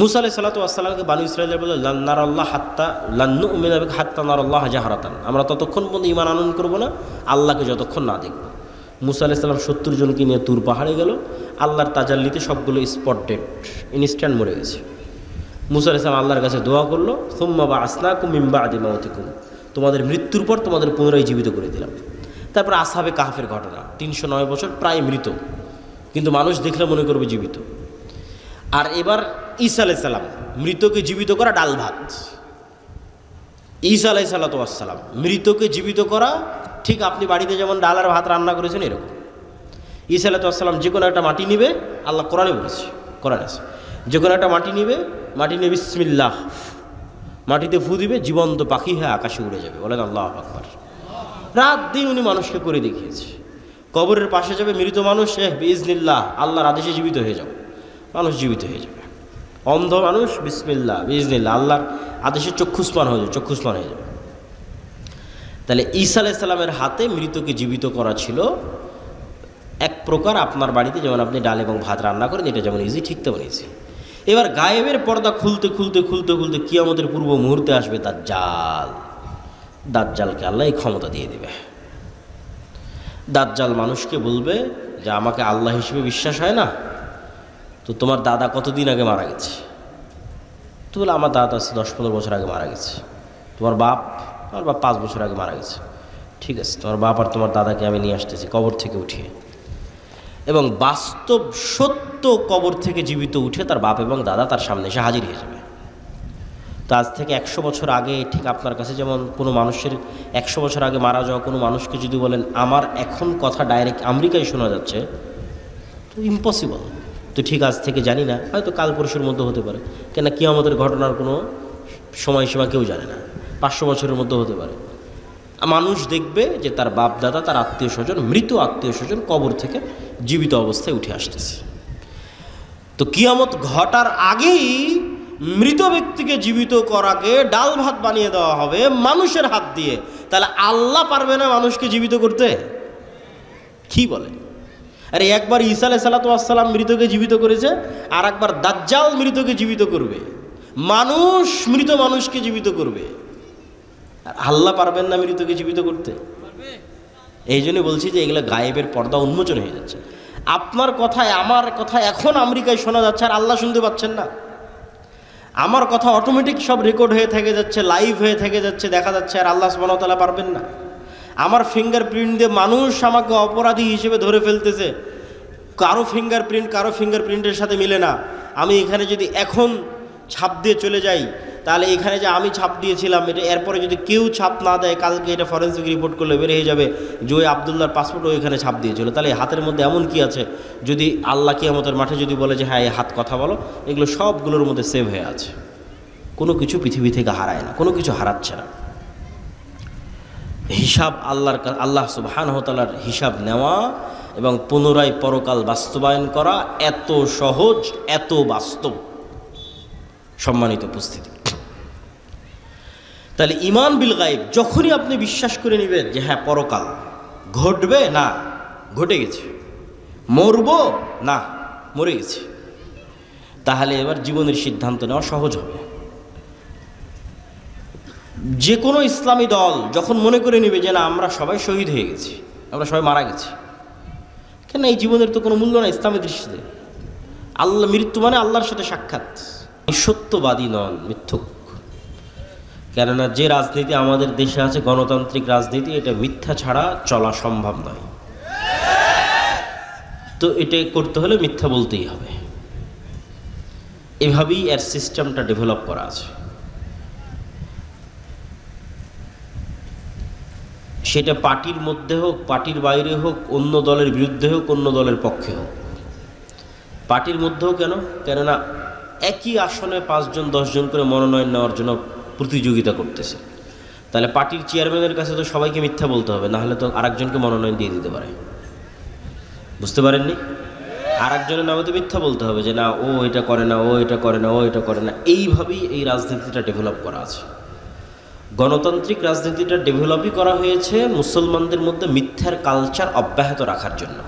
মুসা আলাইহিস সালাতু ওয়াস সালামকে বানু ইসরাঈল বলল, লান নারাল্লাহ হাত্তা লান নু'মিনা বিকা হাত্তা নারাল্লাহ জাহরাতান, আমরা ততক্ষণ পর্যন্ত ঈমান আনয়ন করব না আল্লাহকে যতক্ষণ না দেখব। মুসা আলাইহিস সালাম 70 জনকে নিয়ে তুর পাহাড়ে গেল। আল্লাহর তাজাল্লিতে সবগুলো স্পট ডেড, ইনস্ট্যান্ট মরে গেছে। মুসা আলাইহিস সালাম আল্লাহর কাছে দোয়া করলো, সুম্মা বা'আসনাকুম মিন বা'দি মাউতিকুম, তোমাদের মৃত্যুর পর তোমাদের পুনরায় জীবিত করে দিলাম। তারপর আসহাবে কাহফের ঘটনা, 309 বছর প্রায় মৃত, কিন্তু মানুষ দেখলে মনে করবে জীবিত। আর এবার ঈসা আলাইহিস সালাম, মৃতকে জীবিত করা ডাল ভাত। ঈসা আলাইহিস সালাম মৃতকে জীবিত করা, ঠিক আপনি বাড়িতে যেমন ডাল আর ভাত রান্না করেছেন এরকম। ঈসা আলাইহিস সালাম যে কোনো একটা মাটি নিবে, আল্লাহ কোরআনে বলেছে, কোরআন আছে, যে কোনো একটা মাটি নিবে, মাটি নিয়ে বিসমিল্লাহ, মাটিতে ফু দিবে, জীবন্ত পাখি হয়ে আকাশে উড়ে যাবে। বলেন আল্লাহু আকবার। রাত দিন উনি মানুষকে করে দেখিয়েছে। কবরের পাশে যাবে মৃত মানুষ, বিইজনিল্লাহ, আল্লাহর আদেশে জীবিত হয়ে যাও, মানুষ জীবিত হয়ে যাবে। অন্ধ মানুষ, বিসমিল্লাহ বিইজনিল্লাহ, আল্লাহর আদেশে চক্ষুষ্মান হয়ে যাবে, চক্ষুষ্মান হয়ে যাবে। তাহলে ঈসা আলাইহিস সালামের হাতে মৃতকে জীবিত করা ছিল এক প্রকার আপনার বাড়িতে যেমন আপনি ডাল এবং ভাত রান্না করেন, এটা যেমন ইজি ঠিক তেমন ইজি। এবার গায়েবের পর্দা খুলতে খুলতে খুলতে খুলতে কিয়ামতের পূর্ব মুহূর্তে আসবে দাজ্জাল। দাজ্জালকে আল্লাহ এই ক্ষমতা দিয়ে দেবে। দাজ্জাল মানুষকে বলবে যে আমাকে আল্লাহ হিসেবে বিশ্বাস হয় না, তো তোমার দাদা কতদিন আগে মারা গেছে? তো বলে আমার দাদা আছে 10-15 বছর আগে মারা গেছে। তোমার বাপ? আমার বাপ 5 বছর আগে মারা গেছে। ঠিক আছে, তোমার বাপ আর তোমার দাদাকে আমি নিয়ে আসতেছি কবর থেকে উঠিয়ে। এবং বাস্তব সত্য কবর থেকে জীবিত উঠে তার বাপ এবং দাদা তার সামনে এসে হাজির হয়ে যাবে। তো আজ থেকে 100 বছর আগে ঠিক আপনার কাছে যেমন কোনো মানুষের 100 বছর আগে মারা যাওয়া কোনো মানুষকে যদি বলেন আমার এখন কথা ডাইরেক্ট আমেরিকায় শোনা যাচ্ছে, তো ইম্পসিবল। তো ঠিক আজ থেকে জানি না, হয়তো কাল পরশুর মধ্যে হতে পারে, কেন কিয়ামতের ঘটনার কোনো সময়সীমা কেউ জানে না, 500 বছরের মধ্যে হতে পারে। মানুষ দেখবে যে তার বাপ দাদা, তার আত্মীয় স্বজন, মৃত আত্মীয় স্বজন কবর থেকে জীবিত অবস্থায় উঠে আসতেছে। তো কিয়ামত ঘটার আগেই মৃত ব্যক্তিকে জীবিত করাকে ডাল ভাত বানিয়ে দেওয়া হবে মানুষের হাত দিয়ে। তাহলে আল্লাহ পারবে না মানুষকে জীবিত করতে? কি বলে? আরে একবার ঈসা আলাইহিস সালাম মৃতকে জীবিত করেছে, আর একবার দাজ্জাল মৃতকে জীবিত করবে। মানুষ মৃত মানুষকে জীবিত করবে, আর আল্লাহ পারবেন না মৃতকে জীবিত করতে? এই জন্য বলছি যে এগুলো গায়েবের পর্দা উন্মোচন হয়ে যাচ্ছে। আপনার কথায় আমার কথা এখন আমেরিকায় শোনা যাচ্ছে, আর আল্লাহ শুনতে পাচ্ছেন না। আমার কথা অটোমেটিক সব রেকর্ড হয়ে থেকে যাচ্ছে, লাইভ হয়ে থেকে যাচ্ছে, দেখা যাচ্ছে, আর আল্লাহ সুবহানাহু ওয়া তাআলা পারবেন না? আমার ফিঙ্গারপ্রিন্ট দিয়ে মানুষ আমাকে অপরাধী হিসেবে ধরে ফেলতেছে, কারো ফিঙ্গারপ্রিন্টের সাথে মিলে না। আমি এখানে যদি এখন ছাপ দিয়ে চলে যাই, তাহলে এখানে যে আমি ছাপ দিয়েছিলাম এটা এরপরে যদি কেউ ছাপ না দেয়, কালকে এটা ফরেন্সিক রিপোর্ট করলে বের হয়ে যাবে যে ওই আবদুল্লাহর পাসপোর্টও এখানে ছাপ দিয়েছিল। তাহলে হাতের মধ্যে এমন কি আছে, যদি আল্লাহ কিয়ামতের মাঠে যদি বলে যে হ্যাঁ এই হাত কথা বলো, এগুলো সবগুলোর মধ্যে সেভ হয়ে আছে। কোনো কিছু পৃথিবী থেকে হারায় না, কোনো কিছু হারাচ্ছে না। হিসাব আল্লাহ সুবহানাহু ওয়া তাআলার হিসাব নেওয়া এবং পুনরায় পরকাল বাস্তবায়ন করা এত সহজ, এত বাস্তব। সম্মানিত উপস্থিতি, তাহলে ঈমান বিল গায়ব যখনই আপনি বিশ্বাস করে নেবেন যে হ্যাঁ পরকাল ঘটবে, না ঘটে গেছে, মরব না মরে গেছে, তাহলে এবার জীবনের সিদ্ধান্ত নেওয়া সহজ হবে। যে কোনো ইসলামী দল যখন মনে করে নেবে যে না আমরা সবাই শহীদ হয়ে গেছি, আমরা সবাই মারা গেছি, কেন এই জীবনের তো কোনো মূল্য না ইসলামের দৃষ্টিতে। আল্লাহ, মৃত্যু মানে আল্লাহর সাথে সাক্ষাৎ। সত্যবাদী নন, মিথ্যুক। কেননা যে রাজনীতি আমাদের দেশে আছে, গণতান্ত্রিক রাজনীতি, এটা মিথ্যা ছাড়া চলা সম্ভব নয়। তো এটা করতে হলে মিথ্যা বলতেই হবে। এভাবেই এর সিস্টেমটা ডেভেলপ করা আছে। সেটা পার্টির মধ্যে হোক, পার্টির বাইরে হোক, অন্য দলের বিরুদ্ধে হোক, অন্য দলের পক্ষে হোক। পার্টির মধ্যেও কেননা একই আসনে 5 জন 10 জন করে মনোনয়ন নেওয়ার জন্য প্রতিযোগিতা করতেছে। তাহলে পার্টির চেয়ারম্যানের কাছে তো সবাইকে মিথ্যা বলতে হবে, নাহলে তো আরেকজনকে মনোনয়ন দিয়ে দিতে পারে। বুঝতে পারেননি? আরেকজনের নামে তো মিথ্যা বলতে হবে যে না ও এটা করে না, ও এটা করে না, ও এটা করে না। এইভাবেই এই রাজনীতিটা ডেভেলপ করা আছে। গণতান্ত্রিক রাজনীতিটা ডেভেলপই করা হয়েছে মুসলমানদের মধ্যে মিথ্যার কালচার অব্যাহত রাখার জন্য।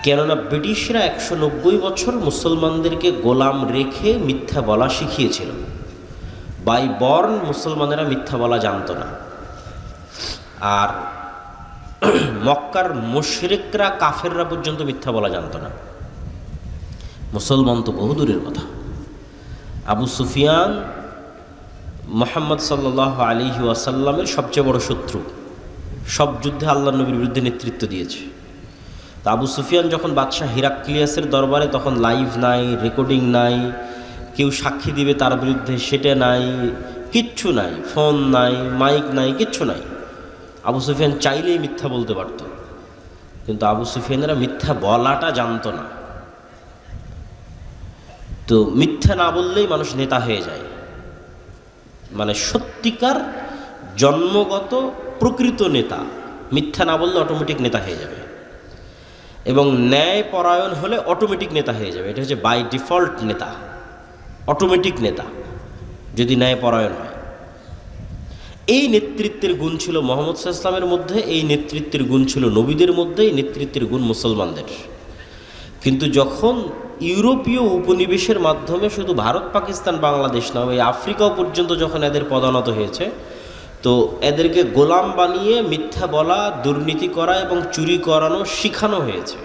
কেননা ব্রিটিশরা 190 বছর মুসলমানদেরকে গোলাম রেখে মিথ্যা বলা শিখিয়েছিল। বাই বর্ন মুসলমানেরা মিথ্যা বলা জানতো না। আর মক্কার মুশরিকরা, কাফেররা পর্যন্ত মিথ্যা বলা জানতো না। মুসলমান তো বহুদূরের কথা। আবু সুফিয়ান মুহাম্মদ সাল্লাল্লাহু আলাইহি ওয়াসাল্লামের সবচেয়ে বড় শত্রু, সব যুদ্ধে আল্লাহর নবীর বিরুদ্ধে নেতৃত্ব দিয়েছে। তা আবু সুফিয়ান যখন বাদশাহ হিরাক্লিয়াসের দরবারে, তখন লাইভ নাই, রেকর্ডিং নাই, কেউ সাক্ষী দিবে তার বিরুদ্ধে সেটা নাই, কিচ্ছু নাই, ফোন নাই, মাইক নাই, কিচ্ছু নাই। আবু সুফিয়ান চাইলেই মিথ্যা বলতে পারত, কিন্তু আবু সুফিয়ানেরা মিথ্যা বলাটা জানতো না। তো মিথ্যা না বললেই মানুষ নেতা হয়ে যায়। মানে সত্যিকার জন্মগত প্রকৃত নেতা মিথ্যা না বললে অটোমেটিক নেতা হয়ে যাবে, এবং ন্যায় পরায়ণ হলে অটোমেটিক নেতা হয়ে যাবে। এটা হচ্ছে বাই ডিফল্ট নেতা, অটোমেটিক নেতা যদি ন্যায় পরায়ণ হয়। এই নেতৃত্বের গুণ ছিল মুহাম্মদ সাল্লাল্লাহু আলাইহি ওয়াসাল্লামের মধ্যে, এই নেতৃত্বের গুণ ছিল নবীদের মধ্যে, এই নেতৃত্বের গুণ মুসলমানদের। কিন্তু যখন ইউরোপীয় উপনিবেশের মাধ্যমে শুধু ভারত, পাকিস্তান, বাংলাদেশ না, এই আফ্রিকাও পর্যন্ত যখন এদের পদানত হয়েছে, তো এদেরকে গোলাম বানিয়ে মিথ্যা বলা, দুর্নীতি করা এবং চুরি করানো শিখানো হয়েছে।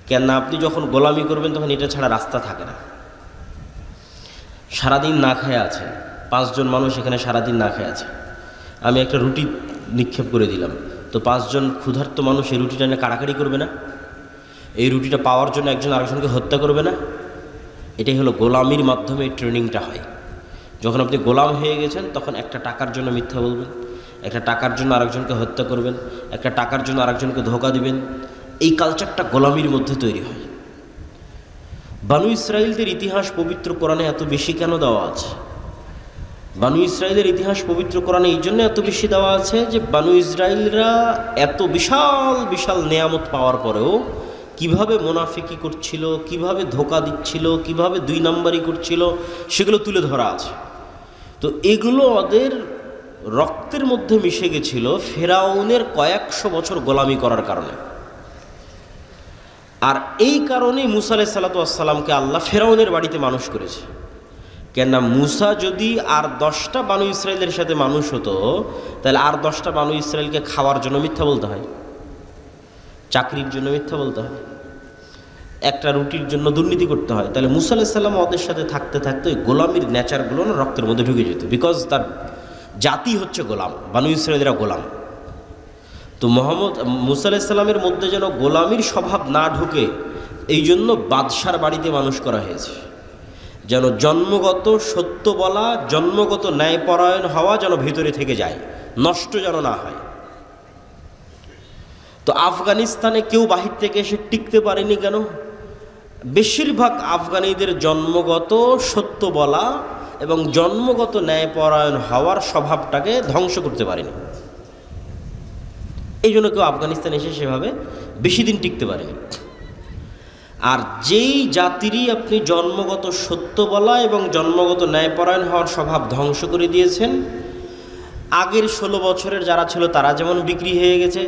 কেননা আপনি যখন গোলামি করবেন তখন এটা ছাড়া রাস্তা থাকে না। সারাদিন না খেয়ে আছে, 5 জন মানুষ এখানে সারাদিন না খেয়ে আছে, আমি একটা রুটি নিক্ষেপ করে দিলাম, তো 5 জন ক্ষুধার্ত মানুষ এই রুটিটা নিয়ে কাড়াকাড়ি করবে না? এই রুটিটা পাওয়ার জন্য একজন আরেকজনকে হত্যা করবে না? এটাই হলো গোলামির মাধ্যমে ট্রেনিংটা হয়। যখন আপনি গোলাম হয়ে গেছেন তখন একটা টাকার জন্য মিথ্যা বলবেন, একটা টাকার জন্য আরেকজনকে হত্যা করবেন, একটা টাকার জন্য আরেকজনকে ধোঁকা দিবেন। এই কালচারটা গোলামির মধ্যে তৈরি হয়। বানু ইসরাইলদের ইতিহাস পবিত্র কোরআনে এত বেশি কেন দেওয়া আছে? বানু ইসরাইলের ইতিহাস পবিত্র কোরআনে এই জন্য এত বেশি দেওয়া আছে যে বানু ইসরাইলরা এত বিশাল বিশাল নেয়ামত পাওয়ার পরেও কিভাবে মুনাফিকি করছিল, কিভাবে ধোঁকা দিচ্ছিল, কিভাবে 2 নাম্বারি করছিল, সেগুলো তুলে ধরা আছে। তো এগুলো ওদের রক্তের মধ্যে মিশে গেছিল ফেরাউনের কয়েকশো বছর গোলামি করার কারণে। আর এই কারণেই মুসা আলাইহিস সালাতু ওয়াস সালামকে আল্লাহ ফেরাউনের বাড়িতে মানুষ করেছে। কেননা মুসা যদি আর 10টা বানু ইসরায়েলের সাথে মানুষ হতো, তাহলে আর 10টা বানু ইসরায়েলকে খাওয়ার জন্য মিথ্যা বলতে হয়, চাকরির জন্য মিথ্যা বলতে হয়, একটা রুটির জন্য দুর্নীতি করতে হয়। তাহলে মুসা আলাইহিস সালাম ওদের সাথে থাকতে থাকতে ওই গোলামির নেচারগুলো না রক্তের মধ্যে ঢুকে যেত, বিকজ তার জাতি হচ্ছে গোলাম, বানু ইসরায়েলরা গোলাম। তো মুসা আলাইহিস সালামের মধ্যে যেন গোলামির স্বভাব না ঢুকে, এই জন্য বাদশার বাড়িতে মানুষ করা হয়েছে, যেন জন্মগত সত্য বলা, জন্মগত ন্যায়পরায়ণ হওয়া যেন ভিতরে থেকে যায়, নষ্ট যেন না হয়। তো আফগানিস্তানে কেউ বাহির থেকে এসে টিকতে পারেনি কেন? বেশিরভাগ আফগানিদের জন্মগত সত্য বলা এবং জন্মগত ন্যায়পরায়ণ হওয়ার স্বভাবটাকে ধ্বংস করতে পারেনি। এই জন্য কেউ আফগানিস্তানে এসে সেভাবে বেশি দিন টিকতে পারেনি। আর যেই জাতিরই আপনি জন্মগত সত্য বলা এবং জন্মগত ন্যায়পরায়ণ হওয়ার স্বভাব ধ্বংস করে দিয়েছেন, আগের 16 বছরের যারা ছিল তারা যেমন বিক্রি হয়ে গেছে,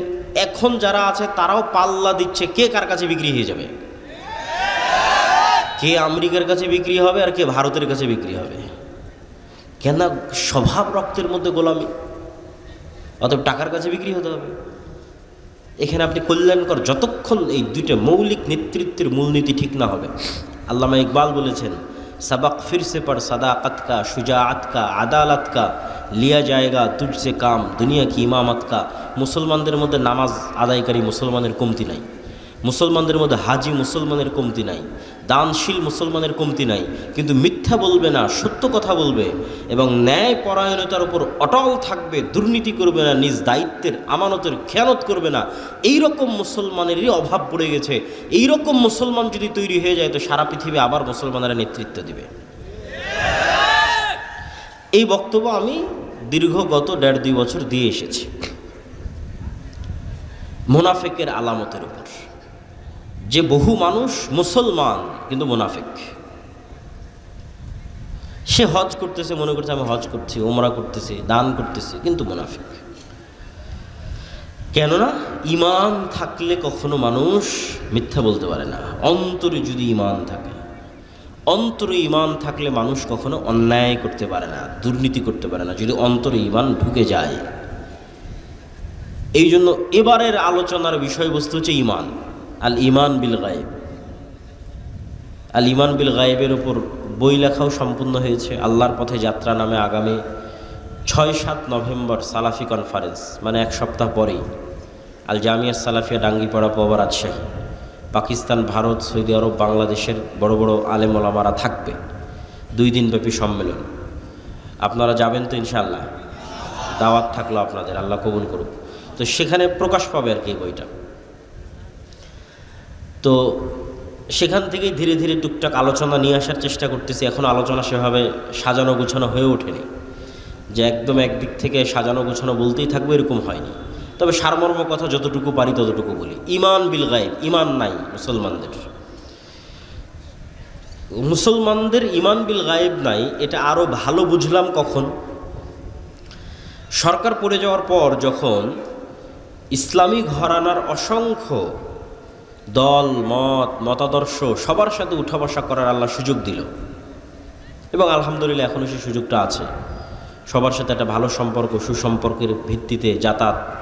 এখন যারা আছে তারাও পাল্লা দিচ্ছে কে কার কাছে বিক্রি হয়ে যাবে, কে আমেরিকার কাছে বিক্রি হবে আর কে ভারতের কাছে বিক্রি হবে। কেন? স্বভাব রক্তের মধ্যে গোলামি, অতএব টাকার কাছে বিক্রি হতে হবে। এখানে আপনি কল্যাণকর যতক্ষণ এই 2টা মৌলিক নেতৃত্বের মূলনীতি ঠিক না হবে। আল্লামা ইকবাল বলেছেন, सबक फिर से पढ़ सदाकत का, शुजाअत का, আদালত का, लिया जाएगा तुझसे काम, दुनिया की इमामत का। মুসলমানদের মধ্যে নামাজ আদায়কারী মুসলমানের কমতি নাই, মুসলমানদের মধ্যে হাজি মুসলমানের কমতি নাই, দানশীল মুসলমানের কমতি নাই, কিন্তু মিথ্যা বলবে না, সত্য কথা বলবে এবং ন্যায় পরায়ণতার উপর অটল থাকবে, দুর্নীতি করবে না, নিজ দায়িত্বের আমানতের খেয়ানত করবে না। এই রকম মুসলমানেরই অভাব পড়ে গেছে। এই রকম মুসলমান যদি তৈরি হয়ে যায় তো সারা পৃথিবী আবার মুসলমানেরা নেতৃত্ব দিবে। এই বক্তব্য আমি দীর্ঘ গত 1.5-2 বছর দিয়ে এসেছি মুনাফিকের আলামতের উপর, যে বহু মানুষ মুসলমান কিন্তু মুনাফিক। সে হজ করতেছে, মনে করছে আমি হজ করছি, ওমরা করতেছি, দান করতেছি, কিন্তু মুনাফিক। কেননা ঈমান থাকলে কখনো মানুষ মিথ্যা বলতে পারে না। অন্তরে যদি ঈমান থাকে, অন্তরে ঈমান থাকলে মানুষ কখনো অন্যায় করতে পারে না, দুর্নীতি করতে পারে না, যদি অন্তরে ঈমান ঢুকে যায়। এই জন্য এবারের আলোচনার বিষয়বস্তু হচ্ছে ঈমান, আল ঈমান বিল গায়েব। আল ঈমান বিল গায়েবের উপর বই লেখাও সম্পূর্ণ হয়েছে। আল্লাহর পথে যাত্রা নামে আগামী 6-7 নভেম্বর সালাফি কনফারেন্স, মানে 1 সপ্তাহ পরেই আল জামিয়া সালাফিয়া ডাঙ্গিপাড়া পোবা রাজশাহী, পাকিস্তান, ভারত, সৌদি আরব, বাংলাদেশের বড় বড় আলেম ওলামারা থাকবে। 2 দিনব্যাপী সম্মেলন। আপনারা যাবেন তো ইনশাআল্লাহ? দাওয়াত থাকলো আপনাদের, আল্লাহ কবুল করুক। তো সেখানে প্রকাশ পাবে আর কি বইটা। তো সেখান থেকেই ধীরে ধীরে টুকটাক আলোচনা নিয়ে আসার চেষ্টা করতেছি। এখন আলোচনা সেভাবে সাজানো গুছানো হয়ে ওঠেনি, যে একদম একদিক থেকে সাজানো গুছানো বলতেই থাকবে এরকম হয়নি। তবে সারমর্ম কথা যতটুকু পারি ততটুকু বলি। ঈমান বিল গায়েব, ঈমান নাই মুসলমানদের। মুসলমানদের ঈমান বিল গায়েব নাই, এটা আরও ভালো বুঝলাম কখন? সরকার পড়ে যাওয়ার পর যখন ইসলামী ঘরানার অসংখ্য দল মত মতাদর্শ সবার সাথে উঠা বসা করার আল্লাহ সুযোগ দিল, এবং আলহামদুলিল্লাহ এখনও সেই সুযোগটা আছে। সবার সাথে একটা ভালো সম্পর্ক, সুসম্পর্কের ভিত্তিতে যাতায়াত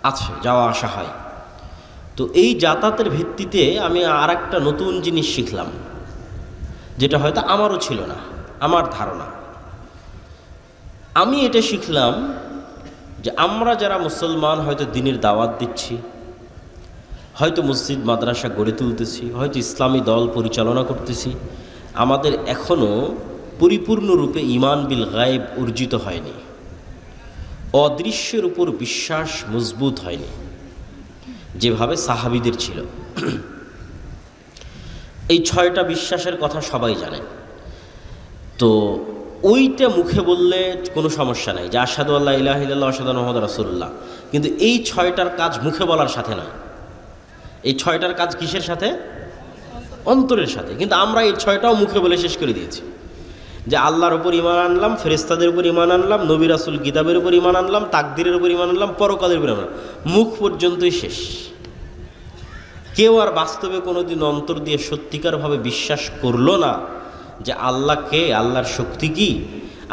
আছে, যাওয়া আসা হয়। তো এই যাতায়াতের ভিত্তিতে আমি আর একটা নতুন জিনিস শিখলাম, যেটা হয়তো আমারও ছিল না, আমার ধারণা। আমি এটা শিখলাম যে আমরা যারা মুসলমান হয়তো দ্বীনের দাওয়াত দিচ্ছি, হয়তো মসজিদ মাদ্রাসা গড়ে তুলতেছি, হয়তো ইসলামী দল পরিচালনা করতেছি, আমাদের এখনও পরিপূর্ণরূপে ঈমান বিল গায়েব অর্জিত হয়নি, অদৃশ্যের উপর বিশ্বাস মজবুত হয়নি যেভাবে সাহাবীদের ছিল। এই 6টা বিশ্বাসের কথা সবাই জানেন। তো ওইটা মুখে বললে কোনো সমস্যা নাই, যে আশহাদু আল্লা ইলাহা ইল্লাল্লাহ আশহাদু আন্না মুহাম্মাদুর রাসূলুল্লাহ, কিন্তু এই 6টার কাজ মুখে বলার সাথে নয়। এই 6টার কাজ কিসের সাথে? অন্তরের সাথে। কিন্তু আমরা এই 6টাও মুখে বলে শেষ করে দিয়েছি, যে আল্লাহর উপর ঈমান আনলাম, ফেরেশতাদের উপর ঈমান আনলাম, নবী রাসূল কিতাবের উপর ঈমান আনলাম, তাকদীরের উপর ঈমান আনলাম, পরকালের উপর ঈমান আনলাম। মুখ পর্যন্তই শেষ। কেউ আর বাস্তবে কোনোদিন অন্তর দিয়ে সত্যিকারভাবে বিশ্বাস করলো না যে আল্লাহ কে, আল্লাহর শক্তি কি,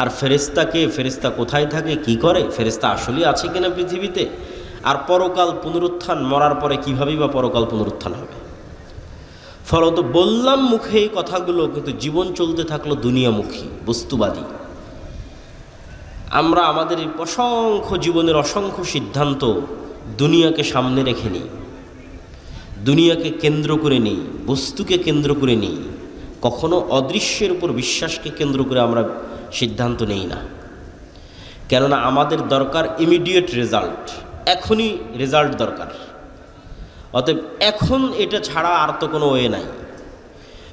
আর ফেরেশতা কে, ফেরেশতা কোথায় থাকে, কি করে, ফেরেশতা আসলেই আছে কিনা পৃথিবীতে, আর পরকাল পুনরুত্থান, মরার পরে কীভাবেই বা পরকাল পুনরুত্থান হবে। ফলত বললাম মুখে এই কথাগুলো, কিন্তু জীবন চলতে থাকলো দুনিয়ামুখী, বস্তুবাদী। আমরা আমাদের অসংখ্য জীবনের অসংখ্য সিদ্ধান্ত দুনিয়াকে সামনে রেখে নিই, দুনিয়াকে কেন্দ্র করে নিই, বস্তুকে কেন্দ্র করে নিই। কখনো অদৃশ্যের উপর বিশ্বাসকে কেন্দ্র করে আমরা সিদ্ধান্ত নেই না, কেননা আমাদের দরকার ইমিডিয়েট রেজাল্ট, এখনই রেজাল্ট দরকার। অতএব এখন এটা ছাড়া আর তো কোনো ওয়ে নাই।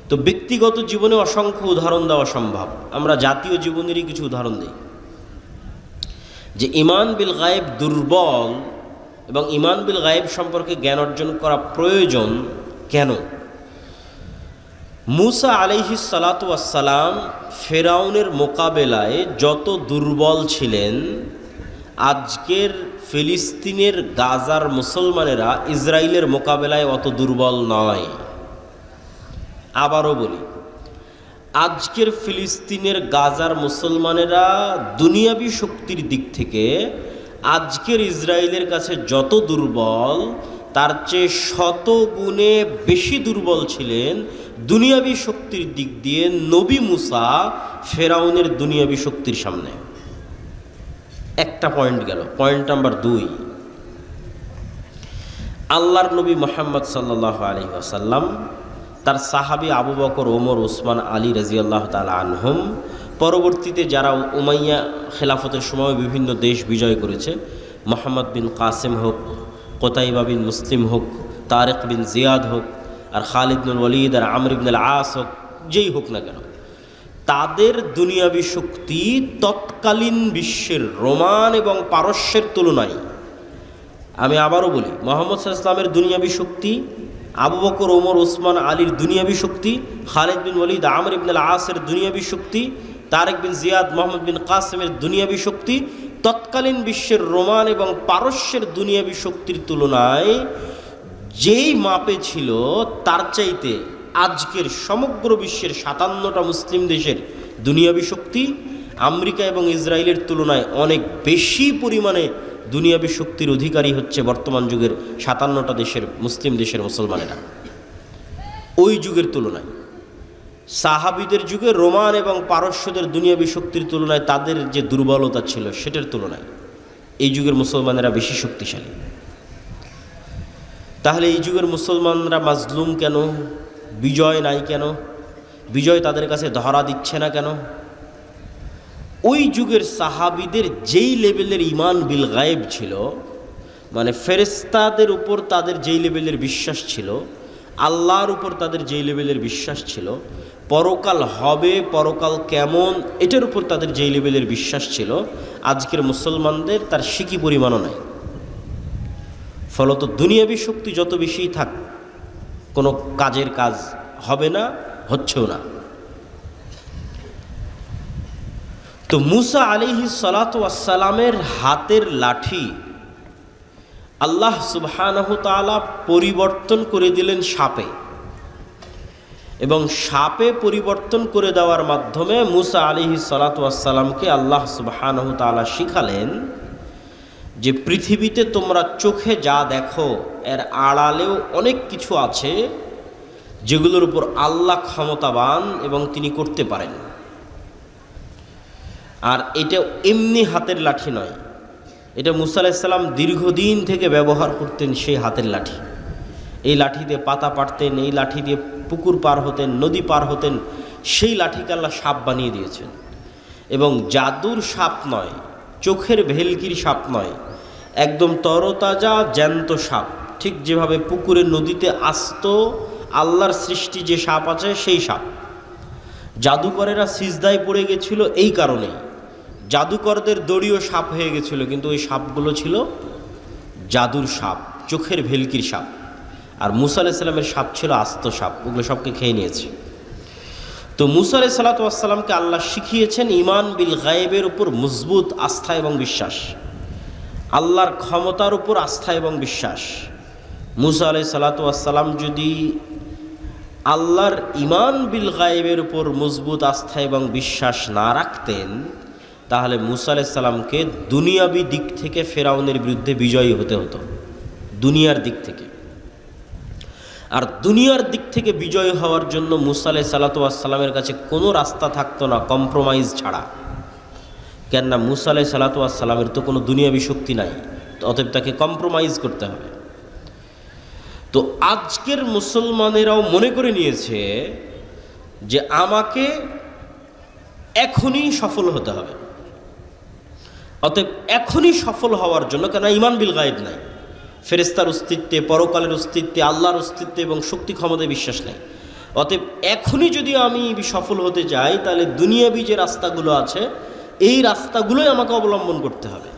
তো ব্যক্তিগত জীবনে অসংখ্য উদাহরণ দেওয়া সম্ভব, আমরা জাতীয় জীবনেরই কিছু উদাহরণ দিই। যে ঈমান বিল গায়েব দুর্বল এবং ঈমান বিল গায়েব সম্পর্কে জ্ঞান অর্জন করা প্রয়োজন কেন? মুসা আলাইহিস সালাতু ওয়াস সালাম ফেরাউনের মোকাবেলায় যত দুর্বল ছিলেন, আজকের ফিলিস্তিনের গাজার মুসলমানেরা ইসরায়েলের মোকাবেলায় অত দুর্বল নয়। আবারও বলি, আজকের ফিলিস্তিনের গাজার মুসলমানেরা দুনিয়াবী শক্তির দিক থেকে আজকের ইসরায়েলের কাছে যত দুর্বল, তার চেয়ে শত গুণে বেশি দুর্বল ছিলেন দুনিয়াবী শক্তির দিক দিয়ে নবী মুসা ফেরাউনের দুনিয়াবী শক্তির সামনে। একটা পয়েন্ট গেল। পয়েন্ট নাম্বার 2, আল্লাহর নবী মুহাম্মদ সাল্লাল্লাহু আলাইহি ওয়াসাল্লাম তার সাহাবী আবু বকর, ওমর, ওসমান, আলী রাদিয়াল্লাহু তাআলা আনহুম, পরবর্তীতে যারা উমাইয়া খেলাফতের সময় বিভিন্ন দেশ বিজয় করেছে, মোহাম্মদ বিন কাসেম হোক, কোতাইবা বিন মুসলিম হোক, তারেক বিন জিয়াদ হোক, আর খালিদ বিন ওয়ালিদ, আর আমর ইবনে আল-আস হোক, যেই হোক না কেন, তাদের দুনিয়াবী শক্তি তৎকালীন বিশ্বের রোমান এবং পারস্যের তুলনায়, আমি আবারও বলি, মুহাম্মদ সাল্লাল্লাহু আলাইহি ওয়াসাল্লামের দুনিয়াবী শক্তি, আবু বকর, ওমর, ওসমান, আলীর দুনিয়াবী শক্তি, খালিদ বিন ওয়ালিদ, আমর ইবনে আল-আসের দুনিয়াবী শক্তি, তারেক বিন জিয়াদ, মোহাম্মদ বিন কাসেমের দুনিয়াবী শক্তি তৎকালীন বিশ্বের রোমান এবং পারস্যের দুনিয়াবী শক্তির তুলনায় যেই মাপে ছিল, তার চাইতে আজকের সমগ্র বিশ্বের 57টা মুসলিম দেশের দুনিয়াবী শক্তি আমেরিকা এবং ইসরায়েলের তুলনায় অনেক বেশি পরিমাণে দুনিয়াবী শক্তির অধিকারী হচ্ছে বর্তমান যুগের 57টা দেশের মুসলিম দেশের মুসলমানেরা। ওই যুগের তুলনায়, সাহাবীদের যুগে রোমান এবং পারস্যদের দুনিয়াবী শক্তির তুলনায় তাদের যে দুর্বলতা ছিল, সেটার তুলনায় এই যুগের মুসলমানেরা বেশি শক্তিশালী। তাহলে এই যুগের মুসলমানরা মাজলুম কেন? বিজয় নাই কেন? বিজয় তাদের কাছে ধরা দিচ্ছে না কেন? ওই যুগের সাহাবীদের যেই লেভেলের ঈমান বিল গায়েব ছিল, মানে ফেরেশতাদের উপর তাদের যেই লেভেলের বিশ্বাস ছিল, আল্লাহর উপর তাদের যেই লেভেলের বিশ্বাস ছিল, পরকাল হবে, পরকাল কেমন, এটার উপর তাদের যেই লেভেলের বিশ্বাস ছিল, আজকের মুসলমানদের তার সিকি পরিমাণও নাই। ফলত দুনিয়াবী শক্তি যত বেশি থাক, কোনো কাজের কাজ হবে না, হচ্ছেও না। তো মুসা আলাইহিস সালাতু ওয়াস সালামের হাতের লাঠি আল্লাহ সুবহানাহু তাআলা পরিবর্তন করে দিলেন সাপে, এবং সাপে পরিবর্তন করে দেওয়ার মাধ্যমে মুসা আলাইহিস সালাতু ওয়াস সালামকে আল্লাহ সুবহানাহু তাআলা শিখালেন যে পৃথিবীতে তোমরা চোখে যা দেখো এর আড়ালেও অনেক কিছু আছে যেগুলোর উপর আল্লাহ ক্ষমতাবান এবং তিনি করতে পারেন। আর এটা এমনি হাতের লাঠি নয়, এটা মুসা আলাইহিস সালাম দীর্ঘদিন থেকে ব্যবহার করতেন সেই হাতের লাঠি। এই লাঠি দিয়ে পাতা পাড়তেন, এই লাঠি দিয়ে পুকুর পার হতেন, নদী পার হতেন। সেই লাঠিকে আল্লাহ সাপ বানিয়ে দিয়েছেন, এবং জাদুর সাপ নয়, চোখের ভেলকির সাপ নয়, একদম তরতাজা জ্যান্ত সাপ। ঠিক যেভাবে পুকুরের নদীতে আস্ত আল্লাহর সৃষ্টি যে সাপ আছে সেই সাপ। জাদুকরেরা সিজদায় পড়ে গেছিল এই কারণেই, জাদুকরদের দড়িও সাপ হয়ে গেছিল, কিন্তু ওই সাপগুলো ছিল জাদুর সাপ, চোখের ভেলকির সাপ। আর মুসা আলাইহিস সালামের সাপ ছিল আস্ত সাপ, ওগুলো সবকে খেয়ে নিয়েছে। তো মুসা আলাইহিস সালাতু ওয়াস সালামকে আল্লাহ শিখিয়েছেন ঈমান বিল গায়বের উপর মজবুত আস্থা এবং বিশ্বাস, আল্লাহর ক্ষমতার উপর আস্থা এবং বিশ্বাস। মুসা আলাইহিস সালাতু ওয়াস সালাম যদি আল্লাহর ঈমান বিল গায়বের উপর মজবুত আস্থা এবং বিশ্বাস না রাখতেন, তাহলে মুসা আলাইহিস সালামকে দুনিয়াবি দিক থেকে ফেরাউনের বিরুদ্ধে বিজয়ী হতে হতো, দুনিয়ার দিক থেকে। আর দুনিয়ার দিক থেকে বিজয় হওয়ার জন্য মুসা আলাইহিস সালাতু ওয়াস সালামের কাছে কোনো রাস্তা থাকতো না কম্প্রোমাইজ ছাড়া। কেননা মুসা আলাইহিস সালাতু ওয়াস সালামের তো কোনো দুনিয়াবি শক্তি নাই, অতএব তাকে কম্প্রোমাইজ করতে হবে। তো আজকের মুসলমানেরাও মনে করে নিয়েছে যে আমাকে এখনই সফল হতে হবে, অতএব এখনই সফল হওয়ার জন্য, কেন ঈমান বিল গায়ব নাই, ফেরেশতার অস্তিত্বে, পরকালের অস্তিত্বে, আল্লাহর অস্তিত্বে এবং শক্তি ক্ষমতায় বিশ্বাস নাই। অতএব এখনই যদি আমি সফল হতে চাই, তাহলে দুনিয়াবি যে রাস্তাগুলো আছে এই রাস্তাগুলোই আমাকে অবলম্বন করতে হবে।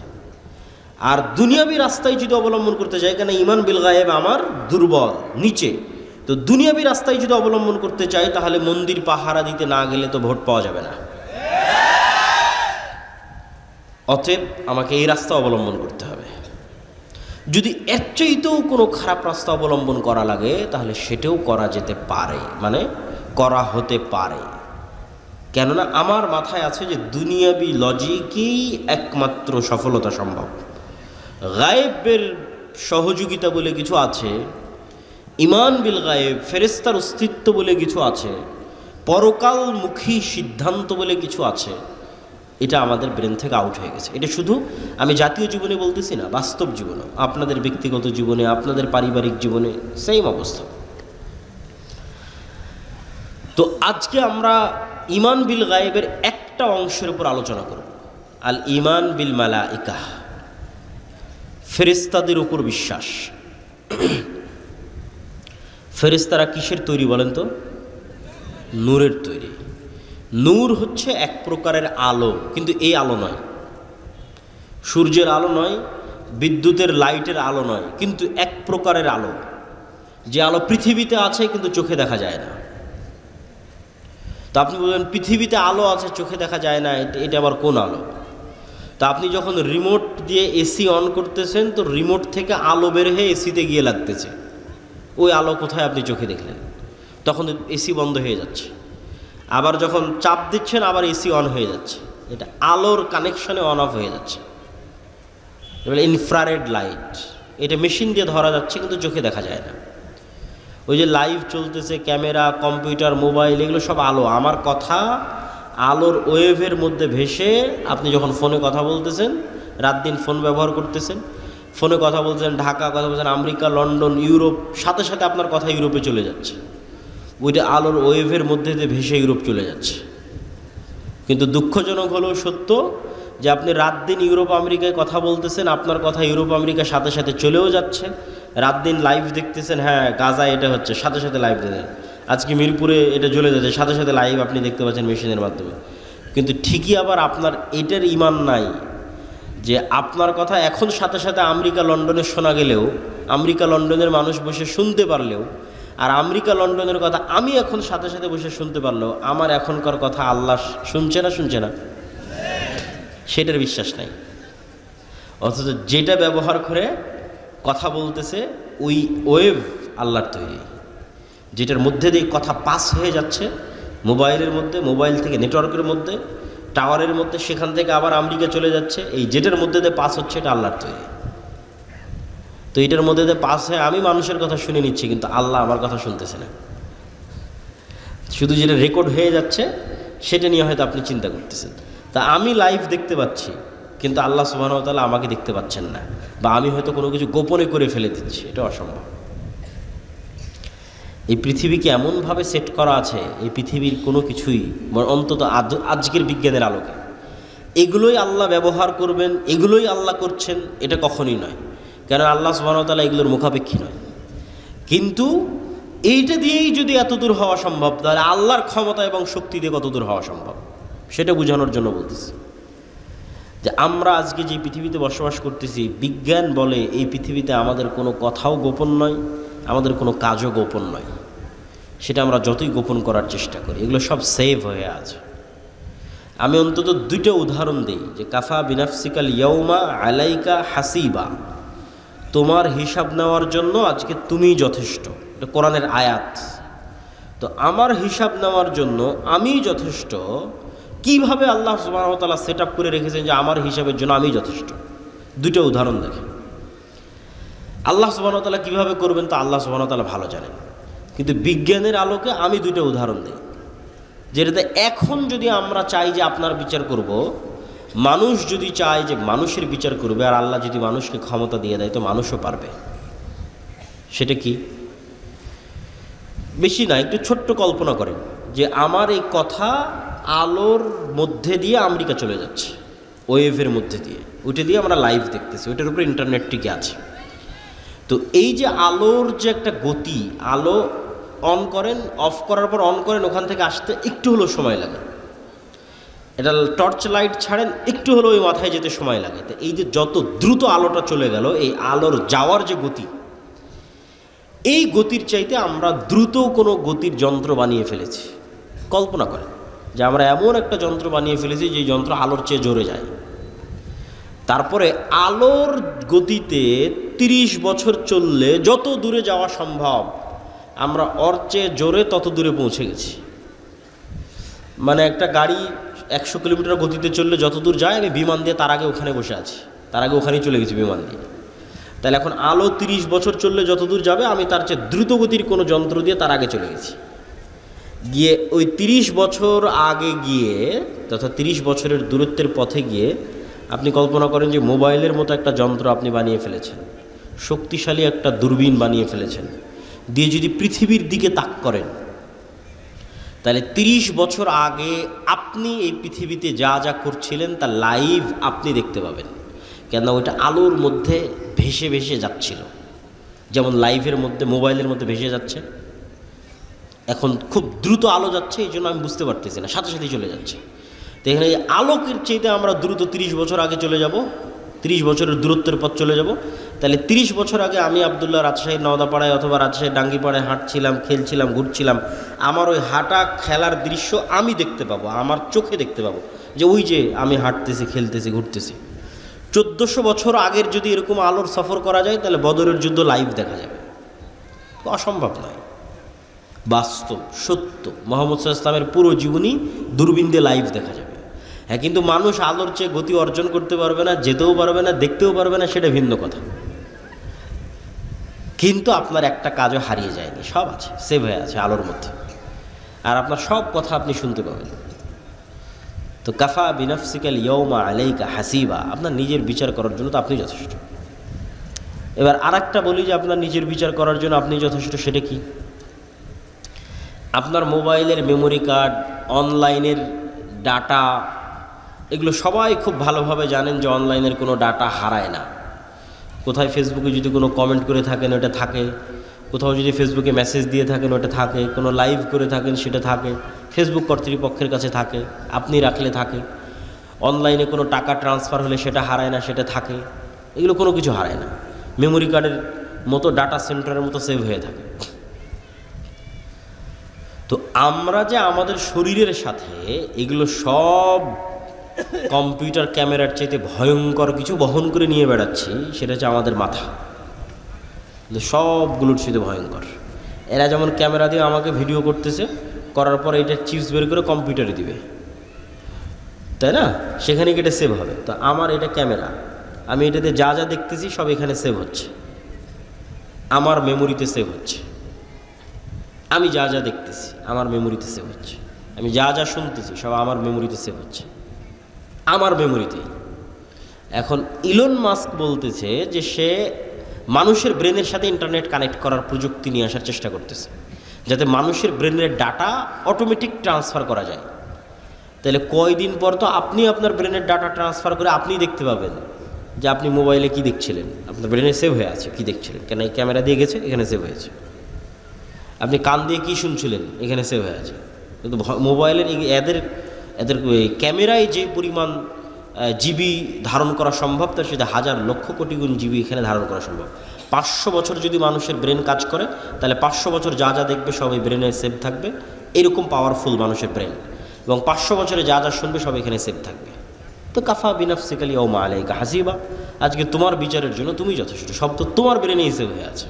আর দুনিয়াবি রাস্তায় যদি অবলম্বন করতে চাই, কেন ঈমান বিল গায়ব আমার দুর্বল, নিচে, তো দুনিয়াবি রাস্তায় যদি অবলম্বন করতে চাই, তাহলে মন্দির পাহারা দিতে না গেলে তো ভোট পাওয়া যাবে না। অতএব আমাকে এই রাস্তা অবলম্বন করতে হবে। যদি এর চাইতেও কোনো খারাপ রাস্তা অবলম্বন করা লাগে, তাহলে সেটাও করা যেতে পারে, মানে করা হতে পারে। কেননা আমার মাথায় আছে যে দুনিয়াবি লজিকেই একমাত্র সফলতা সম্ভব। গায়েবের সহযোগিতা বলে কিছু আছে, ঈমান বিল গায়েব, ফেরেশতার অস্তিত্ব বলে কিছু আছে, পরকালমুখী সিদ্ধান্ত বলে কিছু আছে, এটা আমাদের ব্রেন থেকে আউট হয়ে গেছে। এটা শুধু আমি জাতীয় জীবনে বলতেছি না, বাস্তব জীবনে, আপনাদের ব্যক্তিগত জীবনে, আপনাদের পারিবারিক জীবনে সেম অবস্থা। তো আজকে আমরা ঈমান বিল গায়েবের একটা অংশের উপর আলোচনা করব, আল ঈমান বিল মালাইকা, ফেরেশতাদের উপর বিশ্বাস। ফেরেশতারা কিসের তৈরি বলেন তো? নূরের তৈরি। নূর হচ্ছে এক প্রকারের আলো, কিন্তু এই আলো নয়, সূর্যের আলো নয়, বিদ্যুতের লাইটের আলো নয়, কিন্তু এক প্রকারের আলো, যে আলো পৃথিবীতে আছে কিন্তু চোখে দেখা যায় না। তো আপনি বলবেন পৃথিবীতে আলো আছে চোখে দেখা যায় না, এটা আবার কোন আলো? তা আপনি যখন রিমোট দিয়ে এসি অন করতেছেন, তো রিমোট থেকে আলো বের হয়ে এসিতে গিয়ে লাগতেছে, ওই আলো কোথায় আপনি চোখে দেখলেন? তখন এসি বন্ধ হয়ে যাচ্ছে। আবার যখন চাপ দিচ্ছেন আবার এসি অন হয়ে যাচ্ছে, এটা আলোর কানেকশনে অন অফ হয়ে যাচ্ছে। এবার ইনফ্রারেড লাইট, এটা মেশিন দিয়ে ধরা যাচ্ছে কিন্তু চোখে দেখা যায় না। ওই যে লাইভ চলতেছে, ক্যামেরা, কম্পিউটার, মোবাইল, এগুলো সব আলো। আমার কথা আলোর ওয়েভের মধ্যে ভেসে, আপনি যখন ফোনে কথা বলতেছেন, রাত দিন ফোন ব্যবহার করতেছেন, ফোনে কথা বলছেন, ঢাকা কথা বলছেন, আমেরিকা, লন্ডন, ইউরোপ, সাথে সাথে আপনার কথা ইউরোপে চলে যাচ্ছে। ওইটা আলোর ওয়েভের মধ্যে দিয়ে ভেসে ইউরোপ চলে যাচ্ছে। কিন্তু দুঃখজনক হলেও সত্য যে আপনি রাত দিন ইউরোপ আমেরিকায় কথা বলতেছেন, আপনার কথা ইউরোপ আমেরিকার সাথে সাথে চলেও যাচ্ছে। রাত দিন লাইভ দেখতেছেন, হ্যাঁ গাজায় এটা হচ্ছে, সাথে সাথে লাইভ দেখেন। আজকে মিরপুরে এটা চলে যাচ্ছে, সাথে সাথে লাইভ আপনি দেখতে পাচ্ছেন মেশিনের মাধ্যমে। কিন্তু ঠিকই আবার আপনার এটার ঈমান নাই যে আপনার কথা এখন সাথে সাথে আমেরিকা, লন্ডনে শোনা গেলেও, আমেরিকা, লন্ডনের মানুষ বসে শুনতে পারলেও, আর আমেরিকা, লন্ডনের কথা আমি এখন সাথে সাথে বসে শুনতে পারলেও, আমার এখনকার কথা আল্লাহ শুনছে না? শুনছে না? সেটার বিশ্বাস নাই। অথচ যেটা ব্যবহার করে কথা বলতেছে ওই ওয়েভ আল্লাহর তৈরি, যেটার মধ্যে দিয়ে কথা পাস হয়ে যাচ্ছে মোবাইলের মধ্যে, মোবাইল থেকে নেটওয়ার্কের মধ্যে, টাওয়ারের মধ্যে, সেখান থেকে আবার আমেরিকা চলে যাচ্ছে, এই যেটার মধ্যে দিয়ে পাস হচ্ছে এটা আল্লাহর তৈরি। তো এটার মধ্যে দিয়ে পাস হয়ে আমি মানুষের কথা শুনে নিচ্ছি, কিন্তু আল্লাহ আমার কথা শুনতেছে না। শুধু যেটা রেকর্ড হয়ে যাচ্ছে সেটা নিয়ে হয়তো আপনি চিন্তা করতেছেন। তা আমি লাইভ দেখতে পাচ্ছি, কিন্তু আল্লাহ সুবহানাহু ওয়া তাআলা আমাকে দেখতে পাচ্ছেন না, বা আমি হয়তো কোনো কিছু গোপনে করে ফেলে দিচ্ছি, এটা অসম্ভব। এই পৃথিবীকে এমনভাবে সেট করা আছে, এই পৃথিবীর কোনো কিছুই, অন্তত আজকের বিজ্ঞানের আলোকে, এগুলোই আল্লাহ ব্যবহার করবেন, এগুলোই আল্লাহ করছেন, এটা কখনই নয়। কেন আল্লাহ সুবহানাহু ওয়া তাআলা এগুলোর মুখাপেক্ষী নয়। কিন্তু এইটা দিয়েই যদি এত দূর হওয়া সম্ভব, তাহলে আল্লাহর ক্ষমতা এবং শক্তি দিয়ে কত দূর হওয়া সম্ভব, সেটা বোঝানোর জন্য বলতেছি। যে আমরা আজকে যে পৃথিবীতে বসবাস করতেছি, বিজ্ঞান বলে এই পৃথিবীতে আমাদের কোনো কথাও গোপন নয়, আমাদের কোনো কাজও গোপন নয়। সেটা আমরা যতই গোপন করার চেষ্টা করি, এগুলো সব সেভ হয়ে আছে। আমি অন্তত দুইটা উদাহরণ দিই, যে কাফা বিনাফসিকাল ইয়াউমা আলাইকা হাসিবা, তোমার হিসাব নেওয়ার জন্য আজকে তুমিই যথেষ্ট, এটা কোরআনের আয়াত। তো আমার হিসাব নেওয়ার জন্য আমি যথেষ্ট, কিভাবে আল্লাহ সুবহানাহু ওয়া তাআলা সেট আপ করে রেখেছেন যে আমার হিসাবের জন্য আমি যথেষ্ট। দুটো উদাহরণ দেখেন। আল্লাহ সুবহানাহু ওয়া তাআলা কীভাবে করবেন তা আল্লাহ সুবহানাহু ওয়া তাআলা ভালো জানেন, কিন্তু বিজ্ঞানের আলোকে আমি দুটো উদাহরণ দিই, যেটাতে এখন যদি আমরা চাই যে আপনার বিচার করব, মানুষ যদি চায় যে মানুষের বিচার করবে, আর আল্লাহ যদি মানুষকে ক্ষমতা দিয়ে দেয় তো মানুষও পারবে। সেটা কি? বেশি না, একটু ছোট্ট কল্পনা করেন যে আমার এই কথা আলোর মধ্যে দিয়ে আমেরিকা চলে যাচ্ছে, ওয়েভের মধ্যে দিয়ে, ওইটা দিয়ে আমরা লাইভ দেখতেছি, ওইটার উপরে ইন্টারনেট টিকে আছে। তো এই যে আলোর যে একটা গতি, আলো অন করেন, অফ করার পর অন করেন, ওখান থেকে আসতে একটু হলেও সময় লাগে। এটা টর্চ লাইট ছাড়েন, একটু হলেও ওই মাথায় যেতে সময় লাগে। তো এই যে যত দ্রুত আলোটা চলে গেল, এই আলোর যাওয়ার যে গতি, এই গতির চাইতে আমরা দ্রুত কোনো গতির যন্ত্র বানিয়ে ফেলেছি। কল্পনা করেন যে আমরা এমন একটা যন্ত্র বানিয়ে ফেলেছি যে যন্ত্র আলোর চেয়ে জোরে যায়। তারপরে আলোর গতিতে 30 বছর চললে যত দূরে যাওয়া সম্ভব, আমরা ওর চেয়ে জোরে তত দূরে পৌঁছে গেছি। মানে একটা গাড়ি 100 কিলোমিটার গতিতে চললে যত দূর যায়, আমি বিমান দিয়ে তার আগে ওখানে বসে আছি, তার আগে ওখানেই চলে গেছি বিমান দিয়ে। তাহলে এখন আলো 30 বছর চললে যত দূর যাবে, আমি তার চেয়ে দ্রুত গতির কোনো যন্ত্র দিয়ে তার আগে চলে গেছি। গিয়ে ওই 30 বছর আগে গিয়ে, তথা 30 বছরের দূরত্বের পথে গিয়ে আপনি কল্পনা করেন যে মোবাইলের মতো একটা যন্ত্র আপনি বানিয়ে ফেলেছেন, শক্তিশালী একটা দূরবীন বানিয়ে ফেলেছেন, দিয়ে যদি পৃথিবীর দিকে তাক করেন, তাহলে 30 বছর আগে আপনি এই পৃথিবীতে যা যা করছিলেন তা লাইভ আপনি দেখতে পাবেন। কেন? ওইটা আলোর মধ্যে ভেসে ভেসে যাচ্ছিল, যেমন লাইভের মধ্যে, মোবাইলের মধ্যে ভেসে যাচ্ছে। এখন খুব দ্রুত আলো যাচ্ছে, এই জন্য আমি বুঝতে পারতেছি না, সাথে সাথেই চলে যাচ্ছে। তো এখানে এই আলোকের চাইতে আমরা দ্রুত 30 বছর আগে চলে যাব, 30 বছরের দূরত্বের পথ চলে যাব। তাহলে 30 বছর আগে আমি আবদুল্লাহ রাজশাহীর নওদাপাড়ায় অথবা রাজশাহীর ডাঙ্গিপাড়ায় হাঁটছিলাম, খেলছিলাম, ঘুরছিলাম, আমার ওই হাঁটা খেলার দৃশ্য আমি দেখতে পাবো, আমার চোখে দেখতে পাবো, যে ওই যে আমি হাঁটতেছি, খেলতেছি, ঘুরতেছি। 1400 বছর আগের যদি এরকম আলোর সফর করা যায়, তাহলে বদরের যুদ্ধ লাইভ দেখা যাবে। অসম্ভব নয়, বাস্তব, সত্য। মুহাম্মদ সাল্লাল্লাহু আলাইহি ওয়াসাল্লামের পুরো জীবনী দূরবীন দিয়ে লাইভ দেখা যাবে। হ্যাঁ, কিন্তু মানুষ আলোর চেয়ে গতি অর্জন করতে পারবে না, যেতেও পারবে না, দেখতেও পারবে না, সেটা ভিন্ন কথা। কিন্তু আপনার একটা কাজও হারিয়ে যায়নি, সব আছে, সেভ হয়ে আছে আলোর মধ্যে, আর আপনার সব কথা আপনি শুনতে পাবেন। তো কাফা বিনাফসিকাল ইয়াউমা আলাইকা হাসিবা, আপনার নিজের বিচার করার জন্য তো আপনি যথেষ্ট। এবার আরেকটা বলি যে আপনার নিজের বিচার করার জন্য আপনি যথেষ্ট, সেটা কি? আপনার মোবাইলের মেমোরি কার্ড, অনলাইনের ডাটা, এগুলো সবাই খুব ভালোভাবে জানেন যে অনলাইনের কোনো ডাটা হারায় না। কোথায় ফেসবুকে যদি কোনো কমেন্ট করে থাকেন ওটা থাকে, কোথাও যদি ফেসবুকে মেসেজ দিয়ে থাকেন ওটা থাকে, কোনো লাইভ করে থাকেন সেটা থাকে, ফেসবুক কর্তৃপক্ষের কাছে থাকে, আপনি রাখলে থাকে। অনলাইনে কোনো টাকা ট্রান্সফার হলে সেটা হারায় না, সেটা থাকে। এগুলো কোনো কিছু হারায় না, মেমোরি কার্ডের মতো, ডাটা সেন্টারের মতো সেভ হয়ে থাকে। তো আমরা যে আমাদের শরীরের সাথে এগুলো সব কম্পিউটার ক্যামেরার চাইতে ভয়ঙ্কর কিছু বহন করে নিয়ে বেড়াচ্ছি, সেটা হচ্ছে আমাদের মাথা। সবগুলোর সাথে ভয়ঙ্কর। এরা যেমন ক্যামেরা দিয়ে আমাকে ভিডিও করতেছে, করার পর এটা চিপস বের করে কম্পিউটারে দিবে, তাই না? সেখানে এটা সেভ হবে। তো আমার এটা ক্যামেরা, আমি এটাতে যা যা দেখতেছি সব এখানে সেভ হচ্ছে, আমার মেমোরিতে সেভ হচ্ছে। আমি যা যা দেখতেছি আমার মেমোরিতে সেভ হচ্ছে, আমি যা যা শুনতেছি সব আমার মেমোরিতে সেভ হচ্ছে, আমার মেমোরিতে। এখন ইলন মাস্ক বলতেছে যে সে মানুষের ব্রেনের সাথে ইন্টারনেট কানেক্ট করার প্রযুক্তি নিয়ে আসার চেষ্টা করতেছে, যাতে মানুষের ব্রেনের ডাটা অটোমেটিক ট্রান্সফার করা যায়। তাহলে কয়দিন পর তো আপনি আপনার ব্রেনের ডাটা ট্রান্সফার করে আপনিই দেখতে পাবেন যে আপনি মোবাইলে কি দেখছিলেন, আপনার ব্রেনে সেভ হয়ে আছে কি দেখছিলেন, কেন এই ক্যামেরা দিয়ে গেছে এখানে সেভ হয়েছে। আপনি কান দিয়ে কি শুনছিলেন এখানে সেভ হয়ে আছে। কিন্তু মোবাইলের এদের ক্যামেরায় যে পরিমাণ জিবি ধারণ করা সম্ভব, তার সাথে হাজার লক্ষ কোটি গুণ জিবি এখানে ধারণ করা সম্ভব। 500 বছর যদি মানুষের ব্রেন কাজ করে, তাহলে 500 বছর যা যা দেখবে সব এই ব্রেনে সেভ থাকবে। এরকম পাওয়ারফুল মানুষের ব্রেন, এবং 500 বছরে যা যা শুনবে সব এখানে সেভ থাকবে। তো কাফা বিনাফসিকা আলিয়াউমা আলাইকা হাসিবা, আজকে তোমার বিচারের জন্য তুমি যথেষ্ট, সব তো তোমার ব্রেনেই সেভ হয়ে আছে।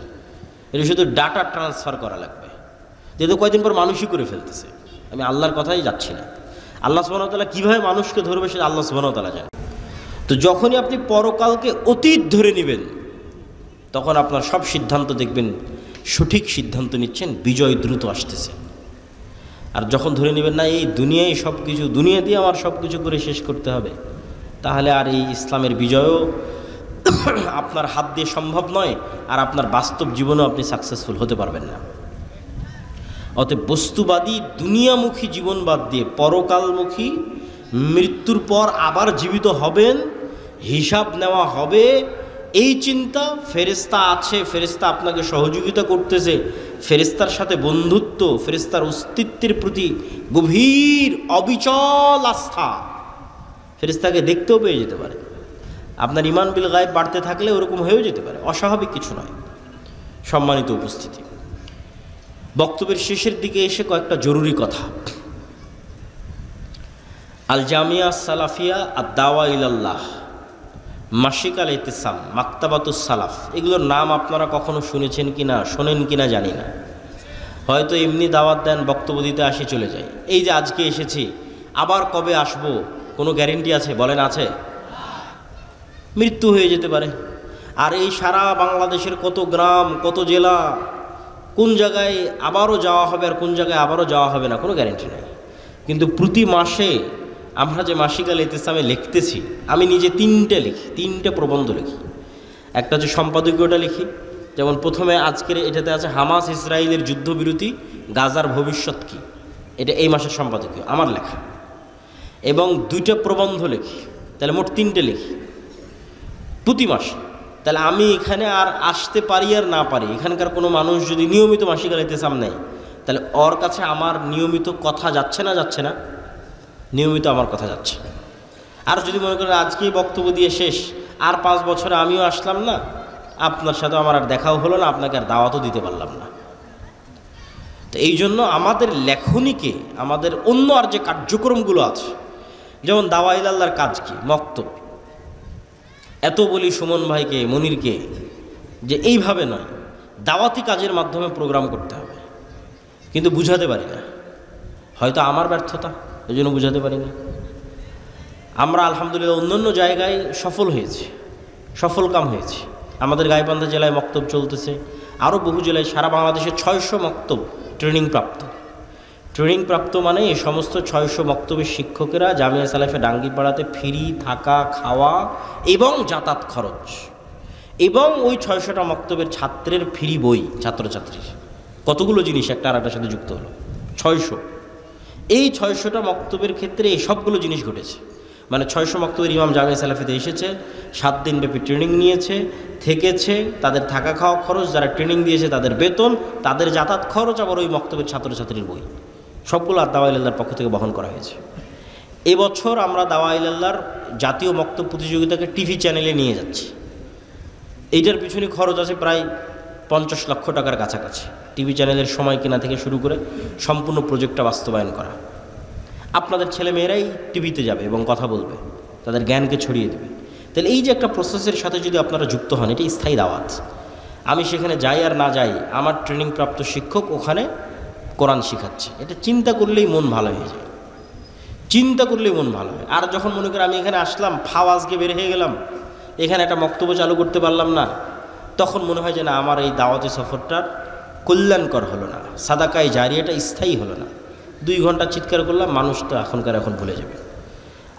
এটা শুধু ডাটা ট্রান্সফার করা লাগবে, যেহেতু কয়েকদিন পর মানুষই করে ফেলতেছে। আমি আল্লাহর কথাই যাচ্ছি না, আল্লাহ সুবহানাহু ওয়া তাআলা কীভাবে মানুষকে ধরবে সেটা আল্লাহ সুবহানাহু ওয়া তাআলা জানেন। তো যখনই আপনি পরকালকে অতীত ধরে নেবেন, তখন আপনার সব সিদ্ধান্ত দেখবেন সঠিক সিদ্ধান্ত নিচ্ছেন, বিজয় দ্রুত আসতেছে। আর যখন ধরে নেবেন না এই দুনিয়ায় সব কিছু, দুনিয়া দিয়ে আমার সব কিছু করে শেষ করতে হবে, তাহলে আর এই ইসলামের বিজয়ও আপনার হাত দিয়ে সম্ভব নয়, আর আপনার বাস্তব জীবনেও আপনি সাকসেসফুল হতে পারবেন না। অতএব বস্তুবাদী দুনিয়ামুখী জীবন বাদ দিয়ে পরকালমুখী, মৃত্যুর পর আবার জীবিত হবেন, হিসাব নেওয়া হবে, এই চিন্তা, ফেরেশতা আছে, ফেরেশতা আপনাকে সহযোগিতা করতেছে, ফেরেশতার সাথে বন্ধুত্ব, ফেরেশতার অস্তিত্বের প্রতি গভীর অবিচল আস্থা, ফেরেশতাকে দেখতেও পেয়ে যেতে পারে। আপনার ঈমান বিল গায়ব বাড়তে থাকলে ওরকম হয়েও যেতে পারে, অস্বাভাবিক কিছু নয়। সম্মানিত উপস্থিতি, বক্তব্যের শেষের দিকে এসে কয়েকটা জরুরি কথা। আল জামিয়া সালাফিয়া আর দাওয়া ইলাল্লাহ, মাসিক আল ইতিসাম, মাকতাবাতুস সালাফ, এগুলোর নাম আপনারা কখনো শুনেছেন কি না, শোনেন কি না জানি না। হয়তো এমনি দাওয়াত দেন, বক্তব্য দিতে আসি চলে যায়। এই যে আজকে এসেছি, আবার কবে আসবো কোনো গ্যারেন্টি আছে? বলেন আছে? মৃত্যু হয়ে যেতে পারে। আর এই সারা বাংলাদেশের কত গ্রাম, কত জেলা, কোন জায়গায় আবারও যাওয়া হবে আর কোন জায়গায় আবারও যাওয়া হবে না, কোনো গ্যারেন্টি নেই। কিন্তু প্রতি মাসে আমরা যে মাসিক আল ইতিসামে লিখতেছি, আমি নিজে 3টে লিখি, 3টে প্রবন্ধ লিখি। একটা হচ্ছে সম্পাদকীয়টা লিখি, যেমন প্রথমে আজকের এটাতে আছে হামাস ইসরায়েলের যুদ্ধবিরতি, গাজার ভবিষ্যৎ কী, এটা এই মাসের সম্পাদকীয় আমার লেখা। এবং 2টা প্রবন্ধ লিখি, তাহলে মোট 3টে লিখি প্রতি মাসে। তাহলে আমি এখানে আর আসতে পারি আর না পারি, এখানকার কোনো মানুষ যদি নিয়মিত মাসিক আল ইতিসাম নেয়, তাহলে ওর কাছে আমার নিয়মিত কথা যাচ্ছে না? যাচ্ছে না? নিয়মিত আমার কথা যাচ্ছে। আর যদি মনে করেন আজকেই বক্তব্য দিয়ে শেষ, আর 5 বছরে আমিও আসলাম না, আপনার সাথে আমার আর দেখাও হলো না, আপনাকে আর দাওয়াতও দিতে পারলাম না। তো এই জন্য আমাদের লেখনীকে, আমাদের অন্য আর যে কার্যক্রমগুলো আছে, যেমন দাওয়া ইলাল্লাহর কাজ কি, মক্তব, এত বলি সুমন ভাইকে, মনিরকে, যে এইভাবে নয়, দাওয়াতি কাজের মাধ্যমে প্রোগ্রাম করতে হবে, কিন্তু বুঝাতে পারি না। হয়তো আমার ব্যর্থতা, এই জন্য বুঝাতে পারি না। আমরা আলহামদুলিল্লাহ অন্যান্য জায়গায় সফল হয়েছি, সফল কাম হয়েছি। আমাদের গাইবান্ধা জেলায় মক্তব চলতেছে, আরও বহু জেলায়, সারা বাংলাদেশে 600 মক্তব ট্রেনিং প্রাপ্ত মানে এই সমস্ত 600 মক্তবের শিক্ষকেরা জামিয়া সালাফে ডাঙ্গিপাড়াতে ফ্রি থাকা, খাওয়া এবং যাতায়াত খরচ, এবং ওই 600টা মক্তবের ছাত্রের ফ্রি বই, ছাত্রছাত্রীর কতগুলো জিনিস একটা আর একটার সাথে যুক্ত হলো, 600। এই 600টা মক্তবের ক্ষেত্রে এই সবগুলো জিনিস ঘটেছে। মানে 600 মক্তবের ইমাম জামিয়া সালাফিতে এসেছে, 7 দিন ব্যাপী ট্রেনিং নিয়েছে, থেকেছে, তাদের থাকা খাওয়া খরচ, যারা ট্রেনিং দিয়েছে তাদের বেতন, তাদের যাতায়াত খরচ, আবার ওই মক্তবের ছাত্রছাত্রীর বই, সবগুলো আর দাওয়া ইলাল্লাহর পক্ষ থেকে বহন করা হয়েছে। এবছর আমরা দাওয়া ইলাল্লাহর জাতীয় মক্তব প্রতিযোগিতাকে টিভি চ্যানেলে নিয়ে যাচ্ছি। এইটার পিছনে খরচ আছে প্রায় 50 লক্ষ টাকার কাছাকাছি। টিভি চ্যানেলের সময় কেনা থেকে শুরু করে সম্পূর্ণ প্রজেক্টটা বাস্তবায়ন করা। আপনাদের ছেলেমেয়েরাই টিভিতে যাবে এবং কথা বলবে, তাদের জ্ঞানকে ছড়িয়ে দেবে। তাহলে এই যে একটা প্রসেসের সাথে যদি আপনারা যুক্ত হন, এটা স্থায়ী দাওয়াত। আমি সেখানে যাই আর না যাই, আমার ট্রেনিংপ্রাপ্ত শিক্ষক ওখানে কোরআন শিখাচ্ছে, এটা চিন্তা করলেই মন ভালো হয়ে যায়, চিন্তা করলেই মন ভালো হয়। আর যখন মনে করি আমি এখানে আসলাম, ফাও আজকে বের হয়ে গেলাম, এখানে একটা বক্তব্য চালু করতে পারলাম না, তখন মনে হয় যে না, আমার এই দাওয়াতি সফরটার কল্যাণকর হলো না, সাদাকায় জারিয়াটা স্থায়ী হলো না। 2 ঘন্টা চিৎকার করলাম, মানুষ তো এখন ভুলে যাবে।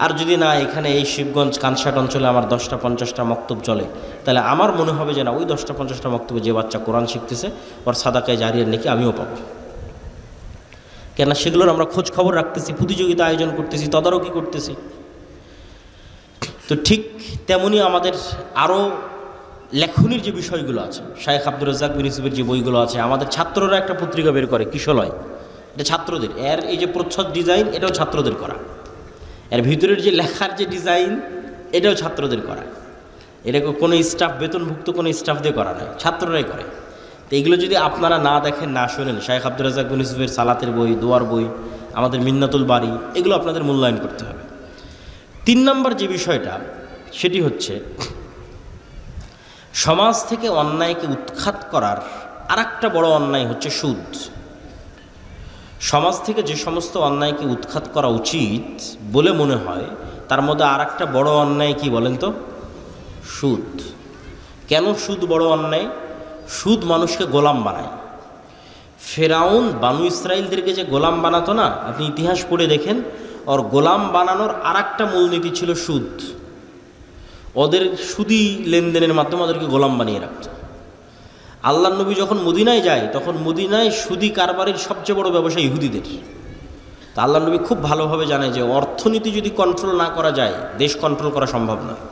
আর যদি না, এখানে এই শিবগঞ্জ কানসাট অঞ্চলে আমার 10টা-50টা মক্তব চলে, তাহলে আমার মনে হবে যে না, ওই 10টা-50টা মক্তবে যে বাচ্চা কোরআন শিখতেছে, ওর সাদাকায় জারিয়ার নাকি আমিও পাবো। কেন সেগুলোর আমরা খোঁজ খবর রাখতেছি, প্রতিযোগিতা আয়োজন করতেছি, তদারকি করতেছি। তো ঠিক তেমনি আমাদের আরও লেখনির যে বিষয়গুলো আছে, শায়েখ আব্দুর রাজ্জাক বিন ইউসুফের যে বইগুলো আছে, আমাদের ছাত্ররা একটা পত্রিকা বের করে, কিশলয়, এটা ছাত্রদের, এর এই যে প্রচ্ছদ ডিজাইন, এটাও ছাত্রদের করা, এর ভিতরের যে লেখার যে ডিজাইন, এটাও ছাত্রদের করা। এটা কোনো স্টাফ, বেতনভুক্ত কোনো স্টাফ দিয়ে করা নয়, ছাত্ররাই করে। তো এগুলো যদি আপনারা না দেখেন, না শোনেন, শায়েখ আব্দুর রাজ্জাক বিন ইউসুফের সালাতের বই, দোয়ার বই, আমাদের মিন্নাতুল বাড়ি, এগুলো আপনাদের মূল্যায়ন করতে হবে। 3 নম্বর যে বিষয়টা, সেটি হচ্ছে সমাজ থেকে অন্যায়কে উৎখাত করার আরেকটা বড় অন্যায় হচ্ছে সুদ। সমাজ থেকে যে সমস্ত অন্যায়কে উৎখাত করা উচিত বলে মনে হয়, তার মধ্যে আরেকটা বড় অন্যায় কি বলেন তো? সুদ। কেন সুদ বড় অন্যায়? সুদ মানুষকে গোলাম বানায়। ফেরাউন বানু ইসরাইলদেরকে যে গোলাম বানাতো না, আপনি ইতিহাস পড়ে দেখেন, ওর গোলাম বানানোর আরেকটা মূলনীতি ছিল সুদ। ওদের সুদি লেনদেনের মাধ্যমে ওদেরকে গোলাম বানিয়ে রাখত। আল্লাহ নবী যখন মদিনায় যায়, তখন মদিনায় সুদি কারবারের সবচেয়ে বড় ব্যবসা ইহুদিদের। তা আল্লাহ নবী খুব ভালোভাবে জানে যে অর্থনীতি যদি কন্ট্রোল না করা যায়, দেশ কন্ট্রোল করা সম্ভব নয়।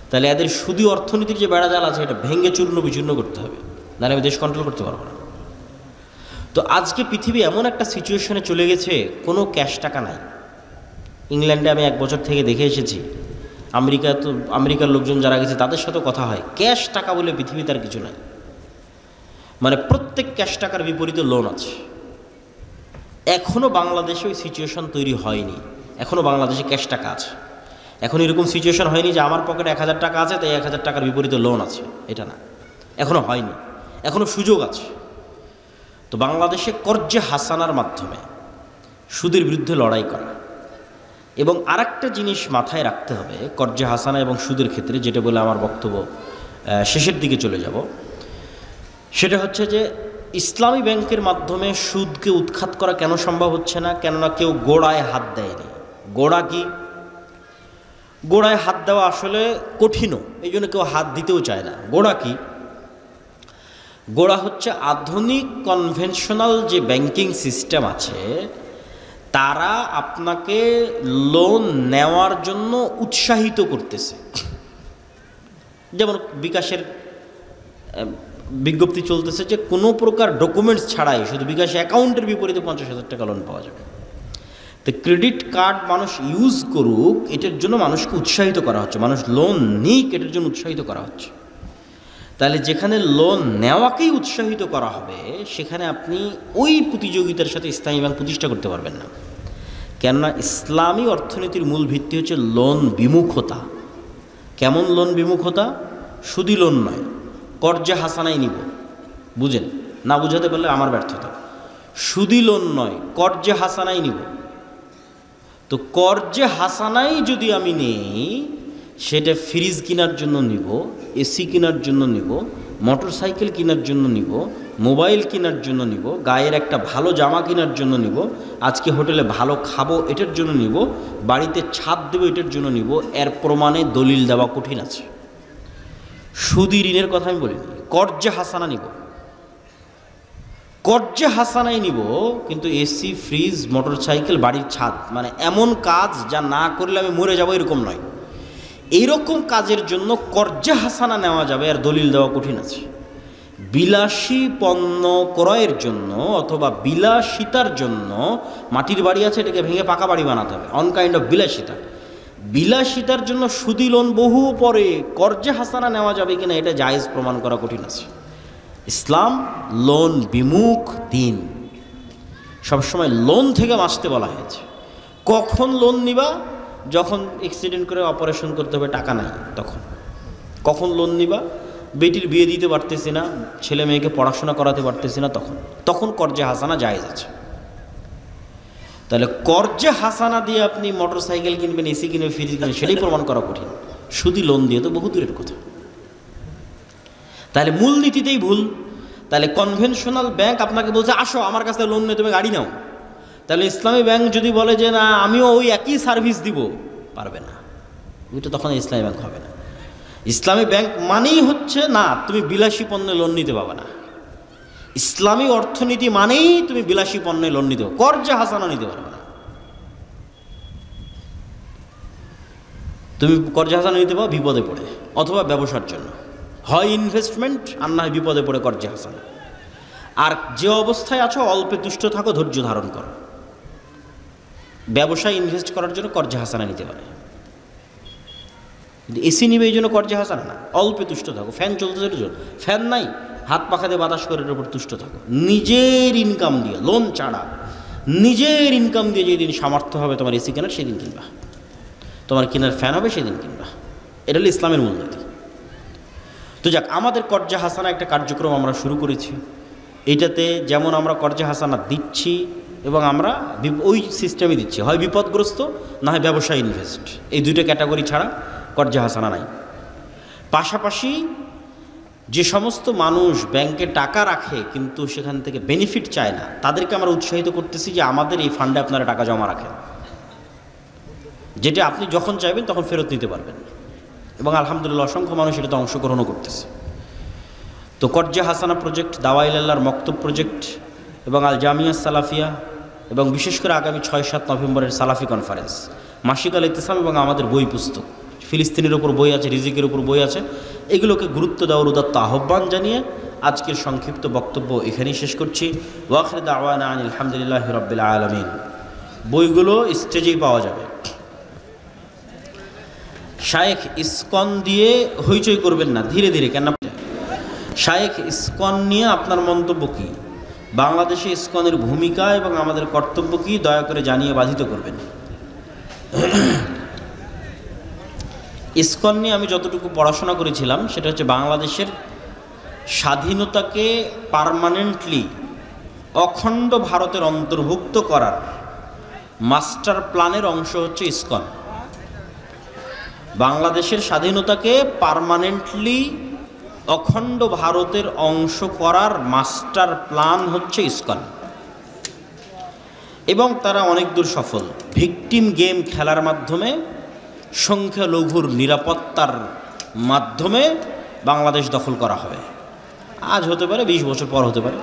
তাহলে এদের সুদি অর্থনীতির যে বেড়াজাল আছে, এটা ভেঙে চূর্ণ বিচূর্ণ করতে হবে, নাহলে আমি দেশ কন্ট্রোল করতে পারবো না। তো আজকে পৃথিবী এমন একটা সিচুয়েশনে চলে গেছে, কোনো ক্যাশ টাকা নাই। ইংল্যান্ডে আমি 1 বছর থেকে দেখে এসেছি, আমেরিকার লোকজন যারা গেছে তাদের সাথে কথা হয়, ক্যাশ টাকা বলে পৃথিবীতে আর কিছু নাই। মানে প্রত্যেক ক্যাশ টাকার বিপরীতে লোন আছে। এখনও বাংলাদেশে ওই সিচুয়েশন তৈরি হয়নি, এখনও বাংলাদেশে ক্যাশ টাকা আছে। এখন এরকম সিচুয়েশন হয়নি যে আমার পকেটে 1000 টাকা আছে, তাই 1000 টাকার বিপরীতে লোন আছে, এটা না, এখনও হয়নি, এখনও সুযোগ আছে। তো বাংলাদেশে কর্জে হাসানার মাধ্যমে সুদের বিরুদ্ধে লড়াই করা, এবং আরেকটা জিনিস মাথায় রাখতে হবে কর্জে হাসানা এবং সুদের ক্ষেত্রে, যেটা বলে আমার বক্তব্য শেষের দিকে চলে যাব, সেটা হচ্ছে যে ইসলামী ব্যাংকের মাধ্যমে সুদকে উৎখাত করা কেন সম্ভব হচ্ছে না? কেননা কেউ গোড়ায় হাত দেয়নি। গোড়া কি? গোড়ায় হাত দেওয়া আসলে কঠিনও, এই জন্য কেউ হাত দিতেও চায় না। গোড়া কি? গোড়া হচ্ছে আধুনিক কনভেনশনাল যে ব্যাংকিং সিস্টেম আছে, তারা আপনাকে লোন নেওয়ার জন্য উৎসাহিত করতেছে। যেমন বিকাশের বিজ্ঞপ্তি চলতেছে যে কোনো প্রকার ডকুমেন্টস ছাড়াই শুধু বিকাশ অ্যাকাউন্টের বিপরীতে 50,000 টাকা লোন পাওয়া যাবে। তো ক্রেডিট কার্ড মানুষ ইউজ করুক, এটার জন্য মানুষকে উৎসাহিত করা হচ্ছে, মানুষ লোন নিক, এটার জন্য উৎসাহিত করা হচ্ছে। তাহলে যেখানে লোন নেওয়াকেই উৎসাহিত করা হবে, সেখানে আপনি ওই প্রতিযোগিতার সাথে ইসলামী ব্যাংক প্রতিষ্ঠা করতে পারবেন না। কেননা ইসলামী অর্থনীতির মূল ভিত্তি হচ্ছে লোন বিমুখতা। কেমন লোন বিমুখতা? সুদি লোন নয়, কর্জে হাসানাই নিব। বুঝেন না? বুঝাতে পারলে আমার ব্যর্থতা। সুদি লোন নয়, কর্জে হাসানাই নিব। তো কর্জে হাসানাই যদি আমি নেই, সেটা ফ্রিজ কেনার জন্য নিব, এসি কেনার জন্য নিব, মোটর সাইকেল কেনার জন্য নিব, মোবাইল কেনার জন্য নিব, গায়ের একটা ভালো জামা কেনার জন্য নিব, আজকে হোটেলে ভালো খাবো এটার জন্য নিব, বাড়িতে ছাদ দেবো এটার জন্য নিব, এর প্রমাণে দলিল দেওয়া কঠিন আছে। সুদি ঋণের কথা আমি বলিনি, কর্জে হাসানা নিব, কর্জে হাসানাই নিব, কিন্তু এসি, ফ্রিজ, মোটর সাইকেল, বাড়ির ছাদ, মানে এমন কাজ যা না করলে আমি মরে যাব এরকম নয়। এইরকম কাজের জন্য কর্জে হাসানা নেওয়া যাবে, আর দলিল দেওয়া কঠিন আছে। বিলাসী পণ্য ক্রয়ের জন্য অথবা বিলাসিতার জন্য, মাটির বাড়ি আছে, এটাকে ভেঙে পাকা বাড়ি বানাতে হবে, অন কাইন্ড অফ বিলাসিতা। বিলাসিতার জন্য সুদি লোন বহু পরে, কর্জে হাসানা নেওয়া যাবে কিনা এটা জায়েজ প্রমাণ করা কঠিন আছে। ইসলাম লোন বিমুখ দিন, সবসময় লোন থেকে বাঁচতে বলা হয়েছে। কখন লোন নিবা? যখন অ্যাক্সিডেন্ট করে অপারেশন করতে হবে, টাকা নাই তখন। কখন লোন নিবা? বেটির বিয়ে দিতে পারতেছি না, ছেলে মেয়েকে পড়াশোনা করাতে পারতেছি না, তখন কর্জে হাসানা জায়েজ আছে। তাহলে কর্জে হাসানা দিয়ে আপনি মোটর সাইকেল কিনবেন, এসি কিনবেন, ফ্রিজ কিনবেন, সেটাই প্রমাণ করা কঠিন। শুধু লোন দিয়ে তো বহু দূরের কথা। তাহলে মূলনীতিতেই ভুল। তাহলে কনভেনশনাল ব্যাংক আপনাকে বলছে আসো আমার কাছে লোন নিয়ে তুমি গাড়ি নাও, তাহলে ইসলামী ব্যাংক যদি বলে যে না আমিও ওই একই সার্ভিস দিব, পারবে না, ওইটা তখন ইসলামী ব্যাংক হবে না। ইসলামী ব্যাংক মানেই হচ্ছে না তুমি বিলাসী পণ্যে লোন নিতে পারবে না। ইসলামী অর্থনীতি মানেই তুমি বিলাসী পণ্যে লোন নিতে পারবে, কর্জে হাসানা নিতে পারবে না। তুমি কর্জে হাসানা নিতে পারো বিপদে পড়ে, অথবা ব্যবসার জন্য, হয় ইনভেস্টমেন্ট আর না হয় বিপদে পড়ে কর্জে হাসানা। আর যে অবস্থায় আছো অল্পে তুষ্ট থাকো, ধৈর্য ধারণ করো। ব্যবসায় ইনভেস্ট করার জন্য কর্জে হাসানা নিতে পারে, কিন্তু এসি নিবে এই জন্য কর্জে হাসানা না। অল্পে তুষ্ট থাকো, ফ্যান চলতে চলতে, ফ্যান নাই হাত পাখা দিয়ে বাতাস করে এর উপর তুষ্ট থাকো। নিজের ইনকাম দিয়ে, লোন ছাড়া নিজের ইনকাম দিয়ে যেদিন সামর্থ্য হবে তোমার এসি কেনার, সেদিন কিনবা। তোমার কেনার ফ্যান হবে সেদিন কিনবা। এটা হলো ইসলামের মূলনীতি। তো যাক, আমাদের কর্জে হাসানা একটা কার্যক্রম আমরা শুরু করেছি। এইটাতে যেমন আমরা কর্জে হাসানা দিচ্ছি এবং আমরা ওই সিস্টেমে দিচ্ছি, হয় বিপদগ্রস্ত না হয় ব্যবসায় ইনভেস্ট, এই দুইটা ক্যাটাগরি ছাড়া কর্জে হাসানা নাই। পাশাপাশি যে সমস্ত মানুষ ব্যাংকে টাকা রাখে কিন্তু সেখান থেকে বেনিফিট চায় না, তাদেরকে আমরা উৎসাহিত করতেছি যে আমাদের এই ফান্ডে আপনারা টাকা জমা রাখেন, যেটা আপনি যখন চাইবেন তখন ফেরত নিতে পারবেন। এবং আলহামদুলিল্লাহ অসংখ্য মানুষ এটাতে অংশগ্রহণও করতেছে। তো কর্জে হাসানা প্রজেক্ট, দাওয়াইল্লাহর মক্তব প্রজেক্ট এবং আল জামিয়া সালাফিয়া, এবং বিশেষ করে আগামী 6-7 নভেম্বরের সালাফি কনফারেন্স, মাসিক আল ইতিসাম এবং আমাদের বই পুস্তক, ফিলিস্তিনের উপর বই আছে, রিজিকের উপর বই আছে, এগুলোকে গুরুত্ব দেওয়ার উদাত্ত আহ্বান জানিয়ে আজকের সংক্ষিপ্ত বক্তব্য এখানেই শেষ করছি। ওয়াখির দাওয়ানা আনিল হামদুলিল্লাহি রাব্বিল আলামিন। বইগুলো স্টেজেই পাওয়া যাবে। শায়েখ ইসকন দিয়ে হইচই করবেন না, ধীরে ধীরে। কেন? শায়েখ ইসকন নিয়ে আপনার মন্তব্য কী, বাংলাদেশে ইসকনের ভূমিকা এবং আমাদের কর্তব্য কী, দয়া করে জানিয়ে বাধিত করবেন। ইসকন নিয়ে আমি যতটুকু পড়াশোনা করেছিলাম সেটা হচ্ছে বাংলাদেশের স্বাধীনতাকে পার্মানেন্টলি অখণ্ড ভারতের অন্তর্ভুক্ত করার মাস্টার প্ল্যানের অংশ হচ্ছে ইসকন। বাংলাদেশের স্বাধীনতাকে পার্মানেন্টলি অখণ্ড ভারতের অংশ করার মাস্টার প্ল্যান হচ্ছে ইসকন, এবং তারা অনেক দূর সফল। ভিকটিম গেম খেলার মাধ্যমে, সংখ্যালঘুর নিরাপত্তার মাধ্যমে বাংলাদেশ দখল করা হবে। আজ হতে পারে, 20 বছর পর হতে পারে,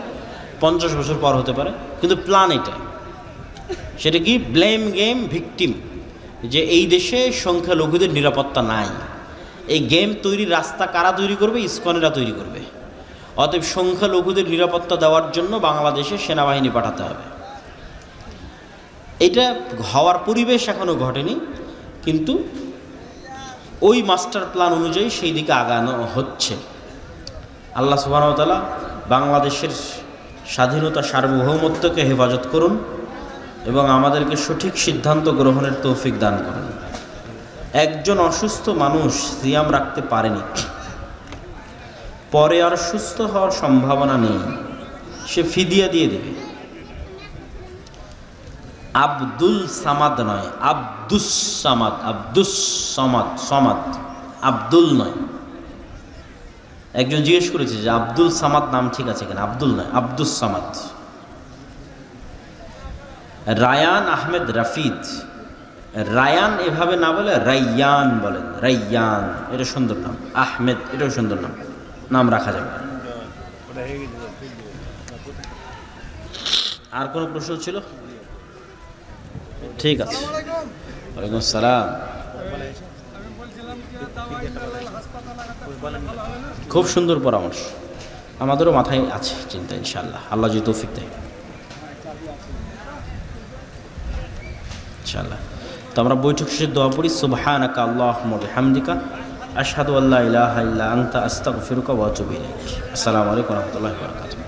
50 বছর পর হতে পারে, কিন্তু প্ল্যান এটা। সেটা কি? ব্লেম গেম ভিকটিম, যে এই দেশে সংখ্যালঘুদের নিরাপত্তা নাই। এই গেম তৈরির রাস্তা কারা তৈরি করবে? ইসকনেরা তৈরি করবে। অতএব সংখ্যালঘুদের নিরাপত্তা দেওয়ার জন্য বাংলাদেশে সেনাবাহিনী পাঠাতে হবে। এটা হওয়ার পরিবেশ এখনও ঘটেনি, কিন্তু ওই মাস্টার প্ল্যান অনুযায়ী সেই দিকে আগানো হচ্ছে। আল্লাহ সুবহানাহু ওয়া তাআলা বাংলাদেশের স্বাধীনতা, সার্বভৌমত্বকে হেফাজত করুন এবং আমাদেরকে সঠিক সিদ্ধান্ত গ্রহণের তৌফিক দান করুন। একজন অসুস্থ মানুষ সিয়াম রাখতে পারেনি, পরে আর সুস্থ হওয়ার সম্ভাবনা নেই, সে ফিদিয়া দিয়ে দেবে। আব্দুল সামাদ নয়, আব্দুস সামাদ, আব্দুস সামাদ, সমাদ, আব্দুল নয়। একজন জিজ্ঞেস করেছে যে আব্দুল সামাদ নাম ঠিক আছে কেন? আব্দুল নয়, আব্দুস সামাদ। রায়ান আহমেদ রাফিদ, রায়ান এভাবে না বলে রাইয়ান বলেন, রাইয়ান, এটা সুন্দর নাম। আহমেদ, এটাও সুন্দর নাম, নাম রাখা যাবে। আর কোনো প্রশ্ন ছিল? ঠিক আছে, ওয়ালাইকুম আসসালাম। খুব সুন্দর পরামর্শ, আমাদেরও মাথায় আছে চিন্তা, ইনশাআল্লাহ আল্লাহ যদি তৌফিক দেয় ইনশাআল্লাহ। তো আমরা বৈঠক শেষে দোয়া পড়ি, সুবহানাকা আল্লাহুম্মা বিহামদিকা আশহাদু আল্লা ইলাহা ইল্লা আনতা আস্তাগফিরুকা ওয়া আতুবু ইলাইক। আসসালামু আলাইকুম ওয়া রাহমাতুল্লাহি ওয়া বারাকাতুহু।